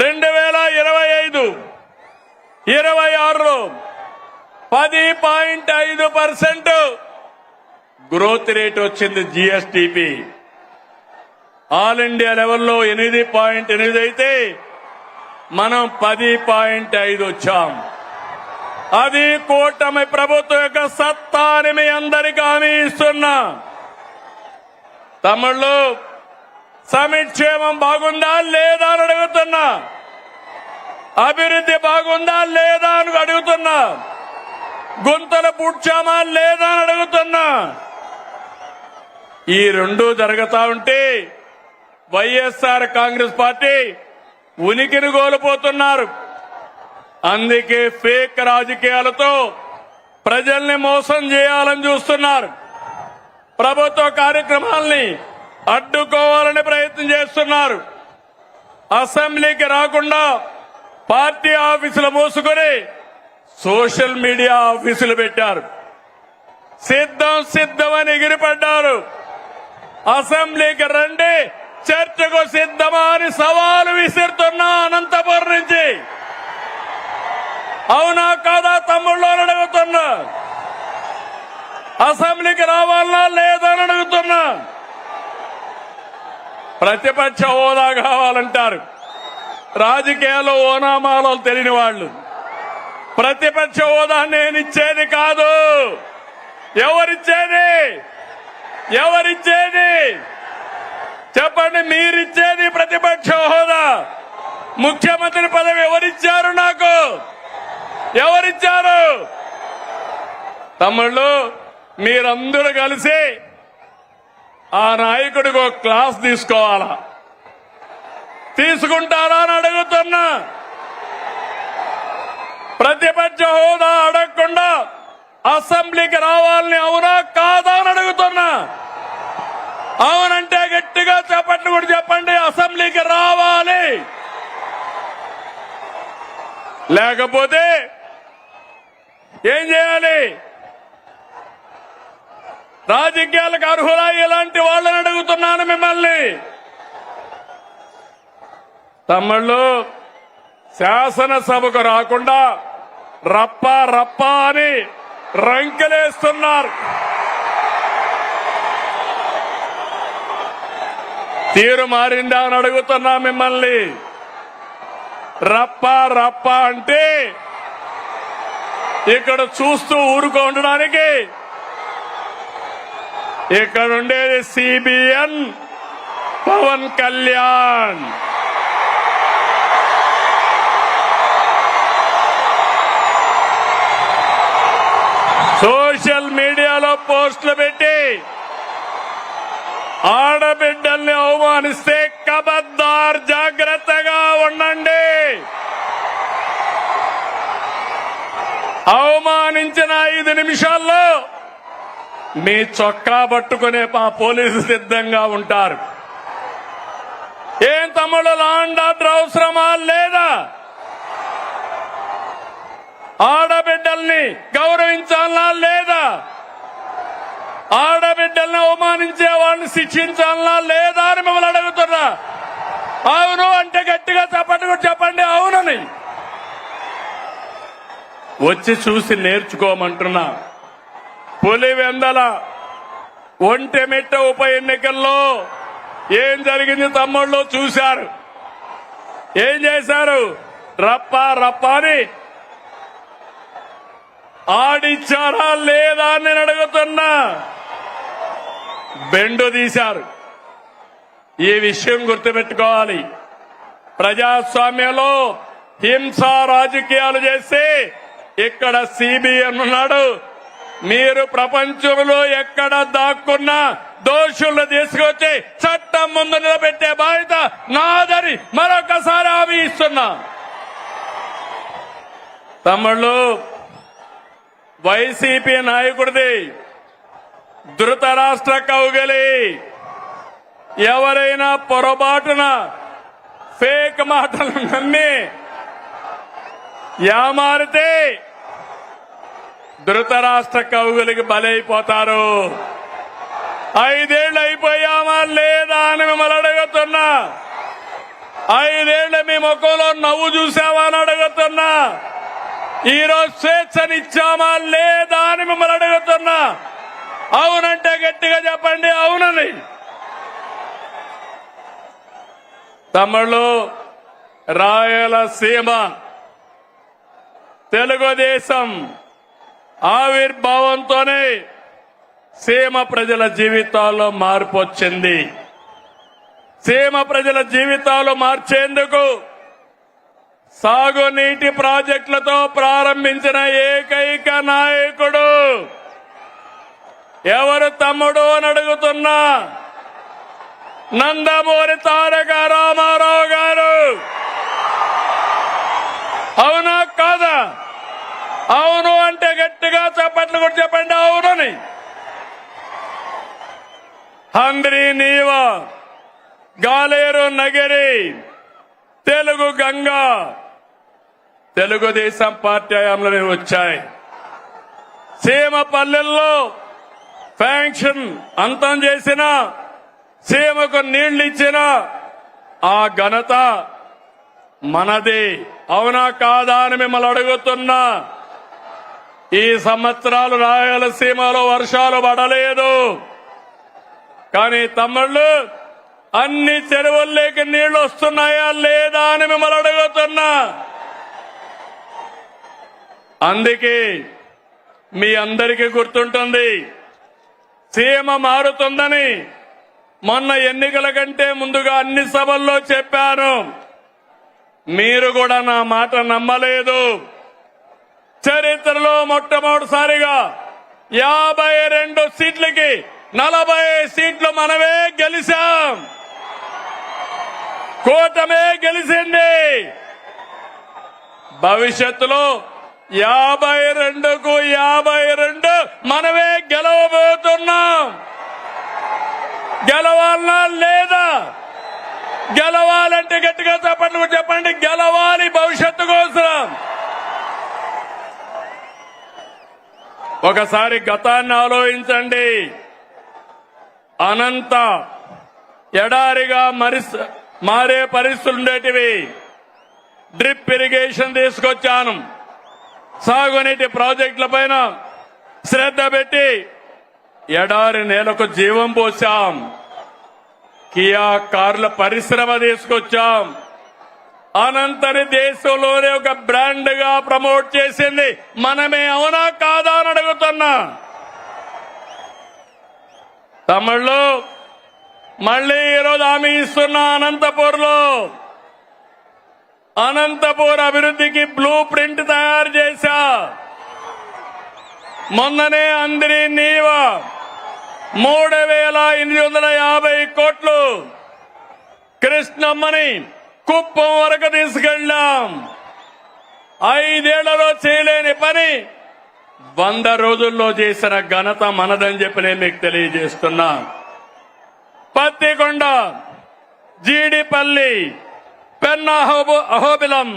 2025-26లో 10.5% గ్రోత్ రేట్ వచ్చింది. జీఎస్టీపీ ఆల్ ఇండియా లెవెల్లో 8.8 అయితే మనం 10.5 వచ్చాం. అది కూటమి ప్రభుత్వం యొక్క సత్తా అని మీ అందరికీ హామీ ఇస్తున్నా. తమిళ్లో సంక్షేమం బాగుందా లేదా అని అడుగుతున్నా, అభివృద్ధి బాగుందా లేదా అని అడుగుతున్నా, గుంతలు పూడ్చామా లేదా అని అడుగుతున్నా. ఈ రెండు జరుగుతా ఉంటే వైఎస్ఆర్ కాంగ్రెస్ పార్టీ ఉనికిని కోల్పోతున్నారు. అందుకే ఫేక్ రాజకీయాలతో ప్రజల్ని మోసం చేయాలని చూస్తున్నారు. ప్రభుత్వ కార్యక్రమాల్ని అడ్డుకోవాలని ప్రయత్నం చేస్తున్నారు. అసెంబ్లీకి రాకుండా పార్టీ ఆఫీసులు మూసుకొని సోషల్ మీడియా ఆఫీసులు పెట్టారు. సిద్ధమని ఎగిరిపడ్డారు. అసెంబ్లీకి రండి, చర్చకు సిద్ధమా అని సవాలు విసురుతున్నా అనంతపురం నుంచి. అవునా కాదా తమ్ముళ్ళు అని అడుగుతున్నా. అసెంబ్లీకి రావాలనా లేదా అని అడుగుతున్నా. ప్రతిపక్ష హోదా కావాలంటారు. రాజకీయాల్లో ఓనామాలో తెలియని వాళ్ళు. ప్రతిపక్ష హోదా నేనిచ్చేది కాదు. ఎవరిచ్చేది చెప్పండి. మీరిచ్చేది ప్రతిపక్ష హోదా. ముఖ్యమంత్రి పదవి ఎవరిచ్చారు? నాకు ఎవరిచ్చారు? తమ్ముళ్ళు, మీరందరూ కలిసి ఆ నాయకుడికి ఒక క్లాస్ తీసుకోవాలా? తీసుకుంటారా అని అడుగుతున్నా. ప్రతిపక్ష హోదా అడగకుండా అసెంబ్లీకి రావాలని అవునా కాదా అని అడుగుతున్నా. అవునంటే గట్టిగా చెప్పండి, కూడా చెప్పండి. అసెంబ్లీకి రావాలి. లేకపోతే ఏం చేయాలి? రాజకీయాలకు అర్హులా ఇలాంటి వాళ్ళని అడుగుతున్నాను మిమ్మల్ని. తమ్ముళ్ళు, శాసనసభకు రాకుండా రప్ప అని రంకెలేస్తున్నారు. తీరు మారిందా అని అడుగుతున్నా మిమ్మల్ని. రప్ప అంటే ఇక్కడ చూస్తూ ఊరుకోండడానికి ఇక్కడ ఉండేది సిబిఎన్ పవన్ కళ్యాణ్. సోషల్ మీడియాలో పోస్టులు పెట్టి ఆడబిడ్డల్ని అవమానిస్తే ఖబర్దార్, జాగ్రత్తగా ఉండండి. అవమానించిన 5 నిమిషాల్లో మీ చొక్కా పట్టుకునే మా పోలీసు సిద్ధంగా ఉంటారు. ఏం తమ్ముడు, లాండ్ ఆర్డర్ అవసరమా లేదా? ఆడబిడ్డల్ని గౌరవించాలా లేదా? ఆడబిడ్డల్ని అవమానించే వాళ్ళని శిక్షించాలా లేదా అని మిమ్మల్ని అడుగుతున్నా. అవును అంటే గట్టిగా చెప్పండి అవునని. వచ్చి చూసి నేర్చుకోమంటున్నా. పులివెందల ఒంటెమిట్ట ఉప ఎన్నికల్లో ఏం జరిగింది తమ్ముళ్ళు చూశారు. ఏం చేశారు? రప్ప అని ఆడిచ్చారా లేదా అని నేను అడుగుతున్నా. బెండు తీశారు. ఈ విషయం గుర్తుపెట్టుకోవాలి. ప్రజాస్వామ్యంలో హింసా రాజకీయాలు చేస్తే ఇక్కడ సిబిఎం ఉన్నాడు. మీరు ప్రపంచంలో ఎక్కడ దాక్కున్నా దోషులను తీసుకొచ్చి చట్టం ముందు నిలబెట్టే బాధ్యత నాదని మరొకసారి హామీ ఇస్తున్నా. తమ్ముళ్ళు, వైసీపీ నాయకుడిది ధృతరాష్ట్ర కౌగిలి. ఎవరైనా పొరపాటున ఫేక్ మాటలు నమ్మి యామారితే ధృతరాష్ట్ర కౌగులికి బలైపోతారు. 5 ఏళ్ళు అయిపోయామా లేదా అని మిమ్మల్ని అడుగుతున్నా. 5 ఏళ్ళు మీ ముఖంలో నవ్వు చూసావా అని అడుగుతున్నా. ఈరోజు స్వేచ్ఛనిచ్చామా లేదా అని మిమ్మల్ని అడుగుతున్నా. అవునంటే గట్టిగా చెప్పండి అవునని. తమ్ముళ్ళు, రాయలసీమ తెలుగుదేశం ఆవిర్భావంతోనే సీమ ప్రజల జీవితాల్లో మార్పు వచ్చింది. సీమ ప్రజల జీవితాలు మార్చేందుకు సాగునీటి ప్రాజెక్టులతో ప్రారంభించిన ఏకైక నాయకుడు ఎవరు తమ్ముడు అని అడుగుతున్నా. నందమూరి తారక రామారావు గారు. అవునా కాదా? అవును అంటే గట్టిగా చప్పట్లు కూడా చెప్పండి అవునని. హంద్రీ నీవ, గాలేరు నగిరి, తెలుగు గంగా తెలుగుదేశం పార్టీ హయాంలో వచ్చాయి. సీమ పల్లెల్లో ఫ్యాంక్షన్ అంతం చేసిన, సీమకు నీళ్లు ఇచ్చిన ఆ ఘనత మనది. అవునా కాదా అని మిమ్మల్ని అడుగుతున్నా. ఈ సంవత్సరాలు రాయలసీమలో వర్షాలు పడలేదు. కానీ తమ్ముళ్ళు, అన్ని చెరువుల్లోకి నీళ్లు వస్తున్నాయా లేదా అని మిమ్మల్ని అడుగుతున్నా. అందుకే మీ అందరికీ గుర్తుంటుంది, సీమ మారుతుందని మొన్న ఎన్నికల కంటే ముందుగా అన్ని సభల్లో చెప్పాను. మీరు కూడా నా మాట నమ్మలేదు. చరిత్రలో మొట్టమొదటిసారిగా 52 సీట్లకి 40 సీట్లు మనమే గెలిచాం. కూటమే గెలిచింది. భవిష్యత్తులో 52కు 52 మనమే గెలవబోతున్నాం. గెలవాలనా లేదా? గెలవాలంటే గట్టిగా చెప్పండి. గెలవాలి భవిష్యత్తు కోసం. ఒకసారి గతాన్ని ఆలోచించండి. అనంత ఎడారిగా మారే పరిస్థితులు ఉండేటివి. డ్రిప్ ఇరిగేషన్ తీసుకొచ్చాను. సాగునీటి ప్రాజెక్టుల పైన శ్రద్ధ పెట్టి ఎడారి నేలకు జీవం పోసాం. కియా కార్ల పరిశ్రమ తీసుకొచ్చాం. అనంతని దేశంలోనే ఒక బ్రాండ్ గా ప్రమోట్ చేసింది మనమే. అవునా కాదా అని అడుగుతున్నా. తమిళ్లో మళ్లీ ఈరోజు హామీ ఇస్తున్నా. అనంతపూర్ అభివృద్ధికి బ్లూ ప్రింట్ తయారు చేశా. మొన్ననే అందరి నీవ 3,850 కోట్లు కృష్ణమ్మని కుప్పం వరకు తీసుకెళ్లాం. 5 ఏళ్లలో చేయలేని పని 100 రోజుల్లో చేసిన ఘనత మనదని చెప్పి నేను మీకు తెలియజేస్తున్నా. పత్తికొండ, జీడిపల్లి, పెన్నా అహోబిలం,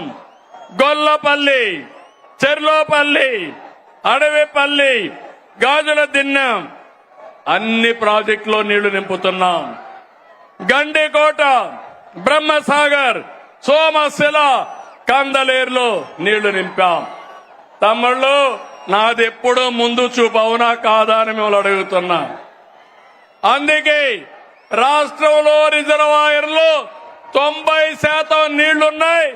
గొల్లపల్లి, చెర్లోపల్లి, అడవిపల్లి, గాజుల దిన్నెం అన్ని ప్రాజెక్టులో నీళ్లు నింపుతున్నాం. గండికోట, బ్రహ్మసాగర్, సోమశిల, కందలేరులో నీళ్లు నింపాం. తమ్ముళ్ళు, నాదెప్పుడూ ముందు చూపు. అవునా కాదా అని మిమ్మల్ని అడుగుతున్నా. అందుకే రాష్ట్రంలో రిజర్వాయర్లో 90% నీళ్లున్నాయి.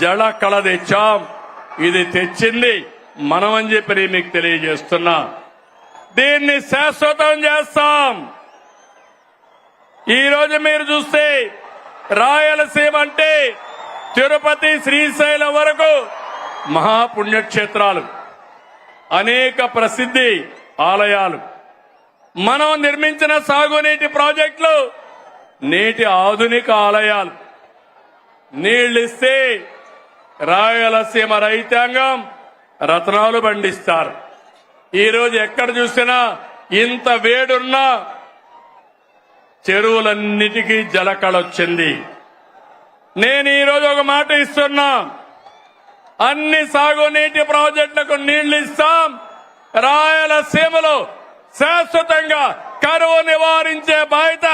జల కళ తెచ్చాం. ఇది తెచ్చింది మనమని చెప్పి మీకు తెలియజేస్తున్నా. దీన్ని శాశ్వతం చేస్తాం. ఈ రోజు మీరు చూస్తే రాయలసీమ అంటే తిరుపతి శ్రీశైలం వరకు మహాపుణ్యక్షేత్రాలు, అనేక ప్రసిద్ధి ఆలయాలు, మనం నిర్మించిన సాగునీటి ప్రాజెక్టులు, నేటి ఆధునిక ఆలయాలు. నీళ్లిస్తే రాయలసీమ రైతాంగం రత్నాలు పండిస్తారు. ఈరోజు ఎక్కడ చూసినా ఇంత వేడున్నా చెరువులన్నిటికీ జలకళొచ్చింది. నేను ఈరోజు ఒక మాట ఇస్తున్నా, అన్ని సాగునీటి ప్రాజెక్టులకు నీళ్లు ఇస్తాం. రాయలసీమలో శాశ్వతంగా కరువు నివారించే బాధ్యత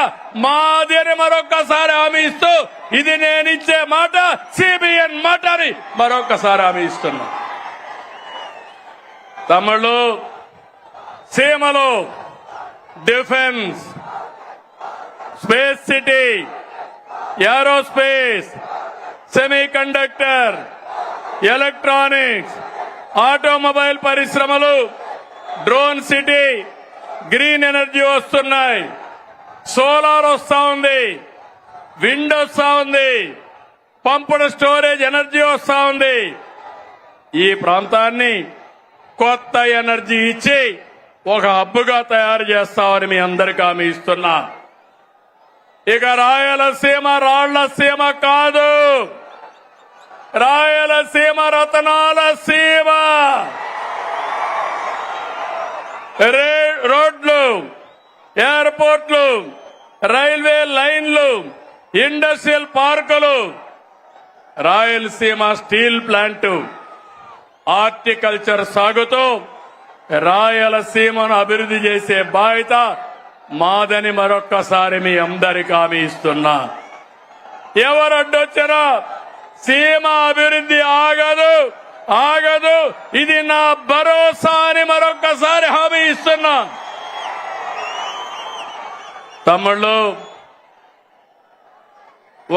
మాది అని మరొక్కసారి హామీ ఇస్తూ, ఇది నేనిచ్చే మాట, సిబిఎన్ మాట అని మరొక్కసారి హామీ ఇస్తున్నా. తమిళ సీమలో defence, space city, aerospace, semiconductor, electronics, automobile పరిశ్రమలు, డ్రోన్ సిటీ, గ్రీన్ ఎనర్జీ వస్తున్నాయి, సోలార్ వస్తా ఉంది, విండ్ వస్తా ఉంది, పంపుడ్ స్టోరేజ్ ఎనర్జీ వస్తా ఉంది. ఈ ప్రాంతాన్ని కొత్త ఎనర్జీ ఇచ్చి ఒక హబ్బుగా తయారు చేస్తామని మీ అందరికీ హామీ ఇస్తున్నా. ఇక రాయలసీమ రాళ్ల సీమ కాదు, రాయలసీమ రతనాల సీమ. రోడ్లు, ఎయిర్పోర్ట్లు, రైల్వే లైన్లు, ఇండస్ట్రియల్ పార్కులు, రాయలసీమ స్టీల్ ప్లాంట్, హార్టికల్చర్ సాగుతూ రాయలసీమను అభివృద్ధి చేసే బాధ్యత మాదని మరొక్కసారి మీ అందరికీ హామీ ఇస్తున్నా. ఎవరడ్డొచ్చినా సీమ అభివృద్ధి ఆగదు, ఆగదు. ఇది నా భరోసా అని మరొక్కసారి హామీ ఇస్తున్నా. తమ్ముళ్ళు,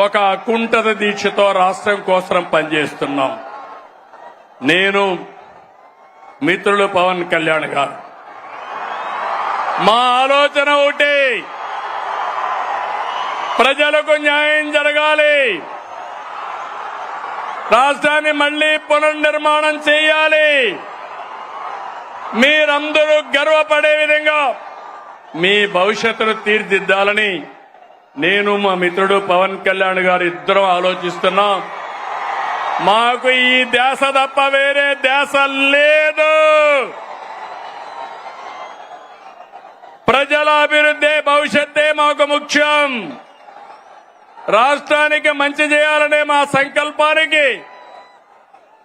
ఒక అకుంఠిత దీక్షతో రాష్ట్రం కోసం పనిచేస్తున్నాం. నేను, మిత్రులు పవన్ కళ్యాణ్ గారు, మా ఆలోచన ఒకటి, ప్రజలకు న్యాయం జరగాలి, రాష్ట్రాన్ని మళ్లీ పునర్నిర్మాణం చేయాలి, మీరందరూ గర్వపడే విధంగా మీ భవిష్యత్తును తీర్చిదిద్దాలని నేను, మా మిత్రుడు పవన్ కళ్యాణ్ గారు ఇద్దరం ఆలోచిస్తున్నాం. మాకు ఈ ధ్యాస తప్ప వేరే ధ్యాస లేదు. ప్రజల అభివృద్ధి, భవిష్యత్తే మాకు ముఖ్యం. రాష్ట్రానికి మంచి చేయాలనే మా సంకల్పానికి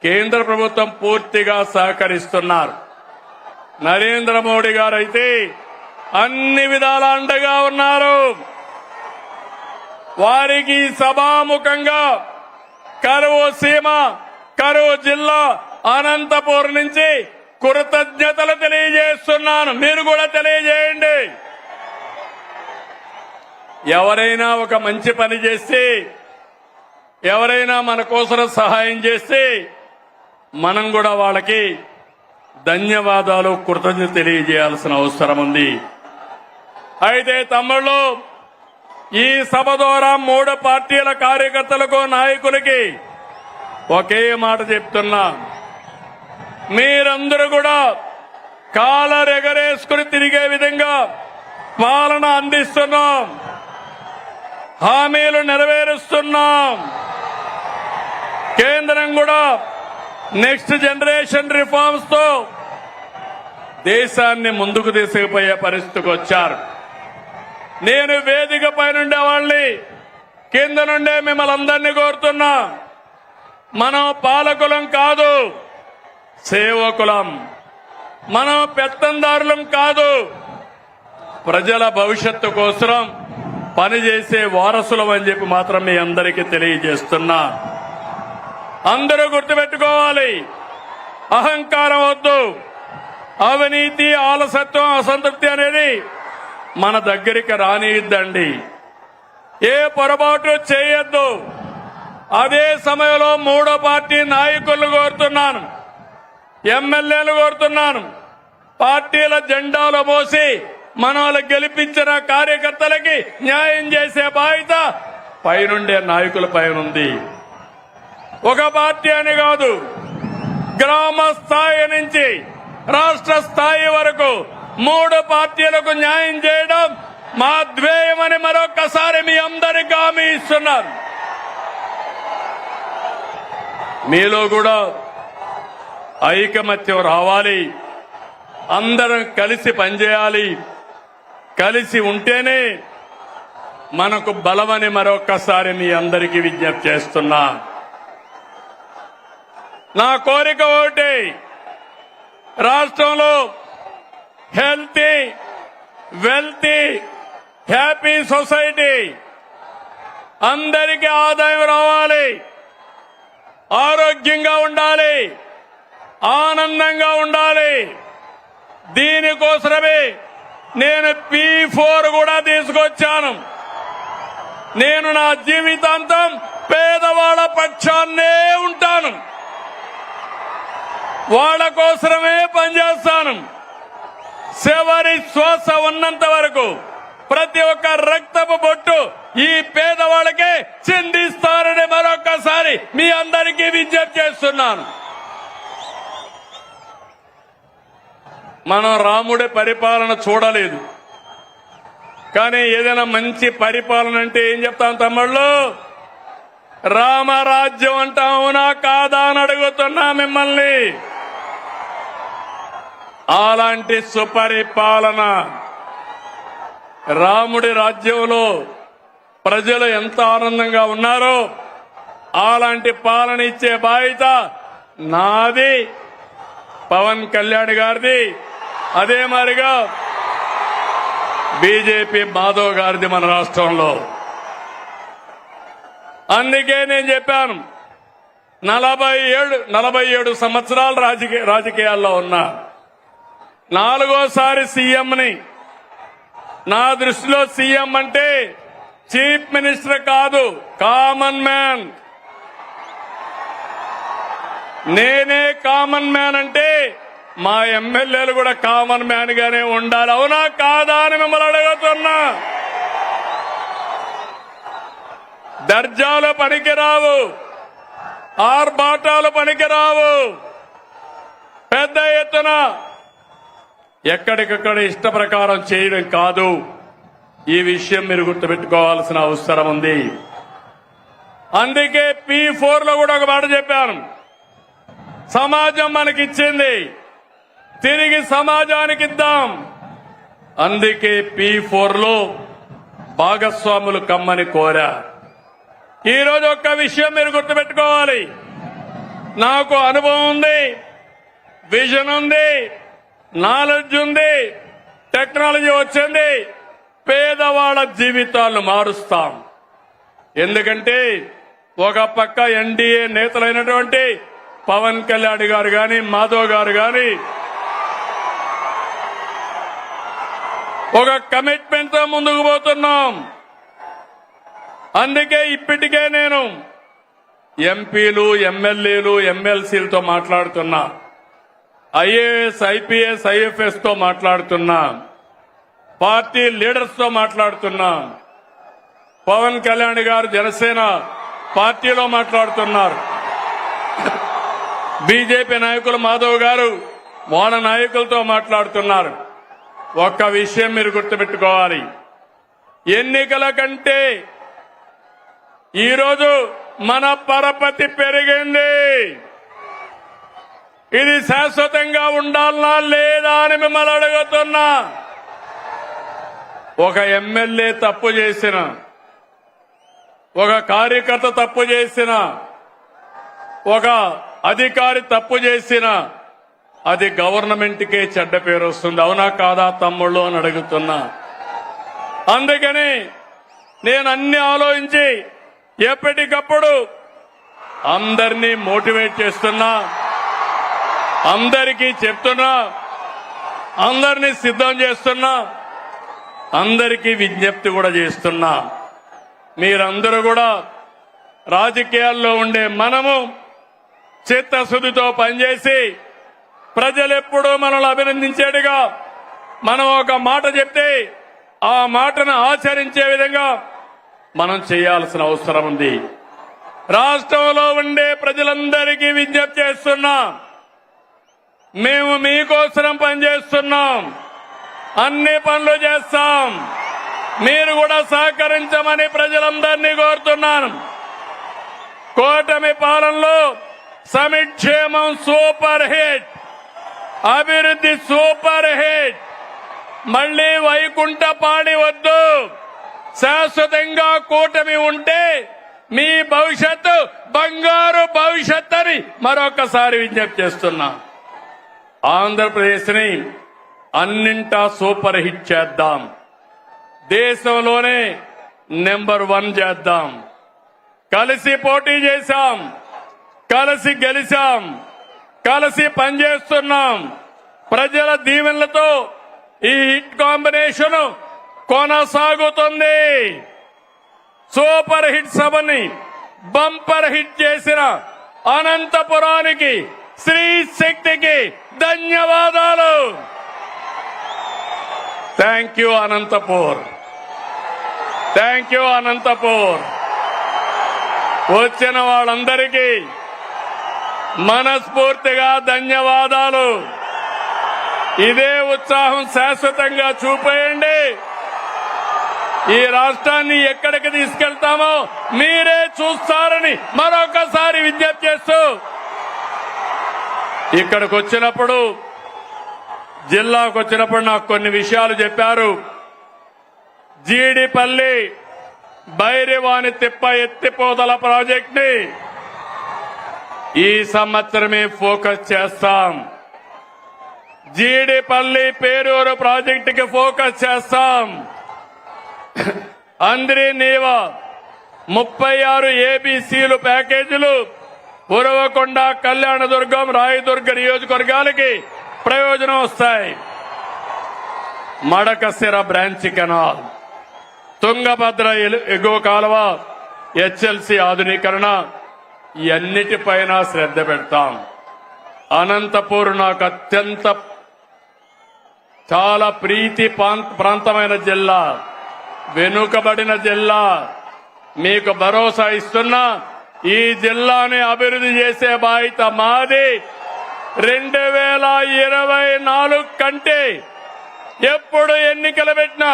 కేంద్ర ప్రభుత్వం పూర్తిగా సహకరిస్తున్నారు. నరేంద్ర మోడీ గారు అయితే అన్ని విధాల అండగా ఉన్నారు. వారికి సభాముఖంగా కరువు సీమ, కరువు జిల్లా అనంతపూర్ నుంచి కృతజ్ఞతలు తెలియజేస్తున్నాను. మీరు కూడా తెలియజేయండి. ఎవరైనా ఒక మంచి పని చేస్తే, ఎవరైనా మన కోసం సహాయం చేస్తే మనం కూడా వాళ్ళకి ధన్యవాదాలు, కృతజ్ఞత తెలియజేయాల్సిన అవసరం ఉంది. అయితే తమ్ముళ్ళు, ఈ సభ ద్వారా 3 పార్టీల కార్యకర్తలకు, నాయకులకి ఒకే మాట చెప్తున్నా. మీరందరూ కూడా కాలరెగరేసుకుని తిరిగే విధంగా పాలన అందిస్తున్నాం, హామీలు నెరవేరుస్తున్నాం. కేంద్రం కూడా నెక్స్ట్ జనరేషన్ రిఫార్మ్స్ తో దేశాన్ని ముందుకు తీసుకుపోయే పరిస్థితికి వచ్చారు. నేను వేదిక పైనుండే వాళ్ళని, కింద నుండే మిమ్మల్ని అందరినీ కోరుతున్నా, మనం పాలకులం కాదు, సేవకులం. మనం పెత్తందారులం కాదు, ప్రజల భవిష్యత్తు కోసం పనిచేసే వారసులం అని చెప్పి మాత్రం మీ అందరికీ తెలియజేస్తున్నా. అందరూ గుర్తుపెట్టుకోవాలి, అహంకారం వద్దు, అవినీతి, ఆలసత్వం, అసంతృప్తి అనేది మన దగ్గరికి రానియద్దండి. ఏ పొరపాటు చేయొద్దు. అదే సమయంలో 3వ పార్టీ నాయకులు కోరుతున్నాను, ఎమ్మెల్యేలు కోరుతున్నాను, పార్టీల జెండాలు మోసి మనల్ని గెలిపించిన కార్యకర్తలకి న్యాయం చేసే బాధ్యత పైనుండే నాయకుల పైనుంది. ఒక పార్టీ అని కాదు, గ్రామ స్థాయి నుంచి రాష్ట్ర స్థాయి వరకు 3 పార్టీలకు న్యాయం చేయడం మా ధ్యేయమని మరొకసారి మీ అందరికీ హామీ ఇస్తున్నాను. మీలో కూడా ఐకమత్యం రావాలి, అందరం కలిసి పనిచేయాలి. కలిసి ఉంటేనే మనకు బలమని మరొకసారి మీ అందరికీ విజ్ఞప్తి చేస్తున్నా. నా కోరిక ఒకటి, రాష్ట్రంలో హెల్తీ, వెల్తీ, హ్యాపీ సొసైటీ, అందరికీ ఆదాయం రావాలి, ఆరోగ్యంగా ఉండాలి, ఆనందంగా ఉండాలి. దీనికోసమే నేను P4 కూడా తీసుకొచ్చాను. నేను నా జీవితాంతం పేదవాళ్ల పక్షాన్నే ఉంటాను, వాళ్ళ కోసమే పనిచేస్తాను. చివరి శ్వాస ఉన్నంత వరకు ప్రతి ఒక్క రక్తపు బొట్టు ఈ పేదవాళ్ళకే చిందిస్తారని మరొకసారి మీ అందరికీ విజ్ఞప్తి చేస్తున్నాను. మనం రాముడి పరిపాలన చూడలేదు, కానీ ఏదైనా మంచి పరిపాలన అంటే ఏం చెప్తాం తమ్ముళ్ళు? రామరాజ్యం అంటాం, అవునా కాదా అని అడుగుతున్నా మిమ్మల్ని. అలాంటి సుపరిపాలన, రాముడి రాజ్యంలో ప్రజలు ఎంత ఆనందంగా ఉన్నారో అలాంటి పాలన ఇచ్చే బాధ్యత నాది, పవన్ కళ్యాణ్ గారిది, అదే మాదిరిగా బీజేపీ మాధవ్ గారిది మన రాష్ట్రంలో. అందుకే నేను చెప్పాను, 47 సంవత్సరాలు రాజకీయాల్లో ఉన్నా, 4వ సీఎంని. నా దృష్టిలో సీఎం అంటే చీఫ్ మినిస్టర్ కాదు, కామన్ మ్యాన్. నేనే కామన్ మ్యాన్ అంటే మా ఎమ్మెల్యేలు కూడా కామన్ మ్యాన్ గానే ఉండాలి, అవునా కాదా అని మిమ్మల్ని అడుగుతున్నా. దర్జాలు పనికిరావు, ఆర్భాటాలు పనికిరావు. పెద్ద ఎత్తున ఎక్కడికక్కడ ఇష్ట ప్రకారం చేయడం కాదు. ఈ విషయం మీరు గుర్తుపెట్టుకోవాల్సిన అవసరం ఉంది. అందుకే P4 లో కూడా ఒక మాట చెప్పాను, సమాజం మనకిచ్చింది, తిరిగి సమాజానికి ఇద్దాం. అందుకే P4 లో భాగస్వాములు కమ్మని కోరా. ఈరోజు ఒక్క విషయం మీరు గుర్తుపెట్టుకోవాలి, నాకు అనుభవం ఉంది, విజన్ ఉంది, నాలెడ్జ్ ఉంది, టెక్నాలజీ వచ్చింది. పేదవాళ్ల జీవితాలను మారుస్తాం. ఎందుకంటే ఒక పక్క ఎన్డీఏ నేతలైనటువంటి పవన్ కళ్యాణ్ గారు గాని, మాధవ్ గారు గాని ఒక కమిట్మెంట్ తో ముందుకు పోతున్నాం. అందుకే ఇప్పటికే నేను ఎంపీలు, ఎమ్మెల్యేలు, ఎమ్మెల్సీలతో మాట్లాడుతున్నా, ఐఏఎస్, ఐపీఎస్, ఐఎఫ్ఎస్ తో మాట్లాడుతున్నా, పార్టీ లీడర్స్ తో మాట్లాడుతున్నా. పవన్ కళ్యాణ్ గారు జనసేన పార్టీలో మాట్లాడుతున్నారు, బీజేపీ నాయకులు మాధవ్ గారు వాళ్ళ నాయకులతో మాట్లాడుతున్నారు. ఒక్క విషయం మీరు గుర్తుపెట్టుకోవాలి, ఎన్నికల కంటే ఈరోజు మన పరపతి పెరిగింది. ఇది శాశ్వతంగా ఉండాలనా లేదా అని మిమ్మల్ని అడుగుతున్నా. ఒక ఎమ్మెల్యే తప్పు చేసిన, ఒక కార్యకర్త తప్పు చేసిన, ఒక అధికారి తప్పు చేసిన అది గవర్నమెంట్కే చెడ్డ పేరు వస్తుంది, అవునా కాదా తమ్ముళ్ళు అని అడుగుతున్నా. అందుకని నేను అన్ని ఆలోచించి ఎప్పటికప్పుడు అందరినీ మోటివేట్ చేస్తున్నా, అందరికీ చెప్తున్నా, అందరినీ సిద్ధం చేస్తున్నా, అందరికీ విజ్ఞప్తి కూడా చేస్తున్నా. మీరందరూ కూడా రాజకీయాల్లో ఉండే మనము చిత్తశుద్ధితో పనిచేసి ప్రజలు ఎప్పుడూ మనల్ని అభినందించేట్టుగా మనం ఒక మాట చెప్తే ఆ మాటను ఆచరించే విధంగా మనం చేయాల్సిన అవసరం ఉంది. రాష్ట్రంలో ఉండే ప్రజలందరికీ విజ్ఞప్తి చేస్తున్నాం. మేము మీకోసం పనిచేస్తున్నాం. అన్ని పనులు చేస్తాం. మీరు కూడా సహకరించమని ప్రజలందరినీ కోరుతున్నాను. కూటమి పాలనలో సంక్షేమం సూపర్ హిట్, అభివృద్ధి సూపర్ హిట్. మళ్లీ వైకుంఠపాడి వద్దు. శాశ్వతంగా కూటమి ఉంటే మీ భవిష్యత్తు బంగారు భవిష్యత్ అని మరొకసారి విజ్ఞప్తి చేస్తున్నా. ఆంధ్రప్రదేశ్ ని అన్నింటా సూపర్ హిట్ చేద్దాం. దేశంలోనే నెంబర్ 1 చేద్దాం. కలిసి పోటీ చేశాం, కలిసి గెలిచాం, కలిసి పనిచేస్తున్నాం. ప్రజల దీవెనలతో ఈ హిట్ కాంబినేషన్ కొనసాగుతుంది. సూపర్ హిట్ సభని బంపర్ హిట్ చేసిన అనంతపురానికి, శ్రీ శక్తికి ధన్యవాదాలు. Thank you Anantapur, thank you Anantapur. వచ్చిన వాళ్ళందరికీ మనస్ఫూర్తిగా ధన్యవాదాలు. ఇదే ఉత్సాహం శాశ్వతంగా చూపేయండి. ఈ రాష్ట్రాన్ని ఎక్కడికి తీసుకెళ్తామో మీరే చూస్తారని మరొకసారి విజ్ఞప్తి చేస్తూ, ఇక్కడికి వచ్చినప్పుడు, జిల్లాకు వచ్చినప్పుడు నాకు కొన్ని విషయాలు చెప్పారు. జీడిపల్లి బైరివాణి తిప్ప ఎత్తిపోతల ప్రాజెక్ట్ ని ఈ సంవత్సరమే ఫోకస్ చేస్తాం. జీడిపల్లి పేరూరు ప్రాజెక్టుకి ఫోకస్ చేస్తాం. అంద్రి నీవా 36 ఏబీసీలు ప్యాకేజీలు ఉరవకొండ, కళ్యాణదుర్గం, రాయదుర్గ నియోజకవర్గాలకి ప్రయోజనం వస్తాయి. మడకసిర బ్రాంచ్ కెనాల్, తుంగభద్ర ఎగువ కాలువ, హెచ్ఎల్సీ ఆధునీకరణ, ఇవన్నిటిపైన శ్రద్ధ పెడతాం. అనంతపూర్ నాకు అత్యంత చాలా ప్రీతి ప్రాంతమైన జిల్లా, వెనుకబడిన జిల్లా. మీకు భరోసా ఇస్తున్నా, ఈ జిల్లాని అభివృద్ధి చేసే బాధ్యత మాది. 2024 కంటే ఎప్పుడు ఎన్నికలు పెట్టినా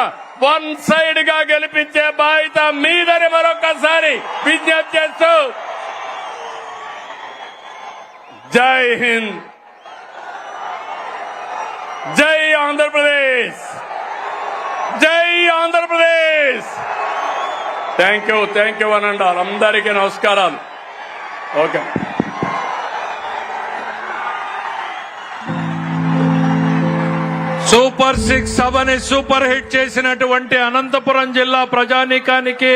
1 సైడ్ గా గెలిపించే బాధ్యత మీదని మరొకసారి విజ్ఞప్తి చేస్తూ, జై హింద్, జై ఆంధ్రప్రదేశ్, జై ఆంధ్రప్రదేశ్. థ్యాంక్ యూ అనండి. అందరికీ నమస్కారాలు. ఓకే. సూపర్ 6 సభని సూపర్ హిట్ చేసినటువంటి అనంతపురం జిల్లా ప్రజానీకానికి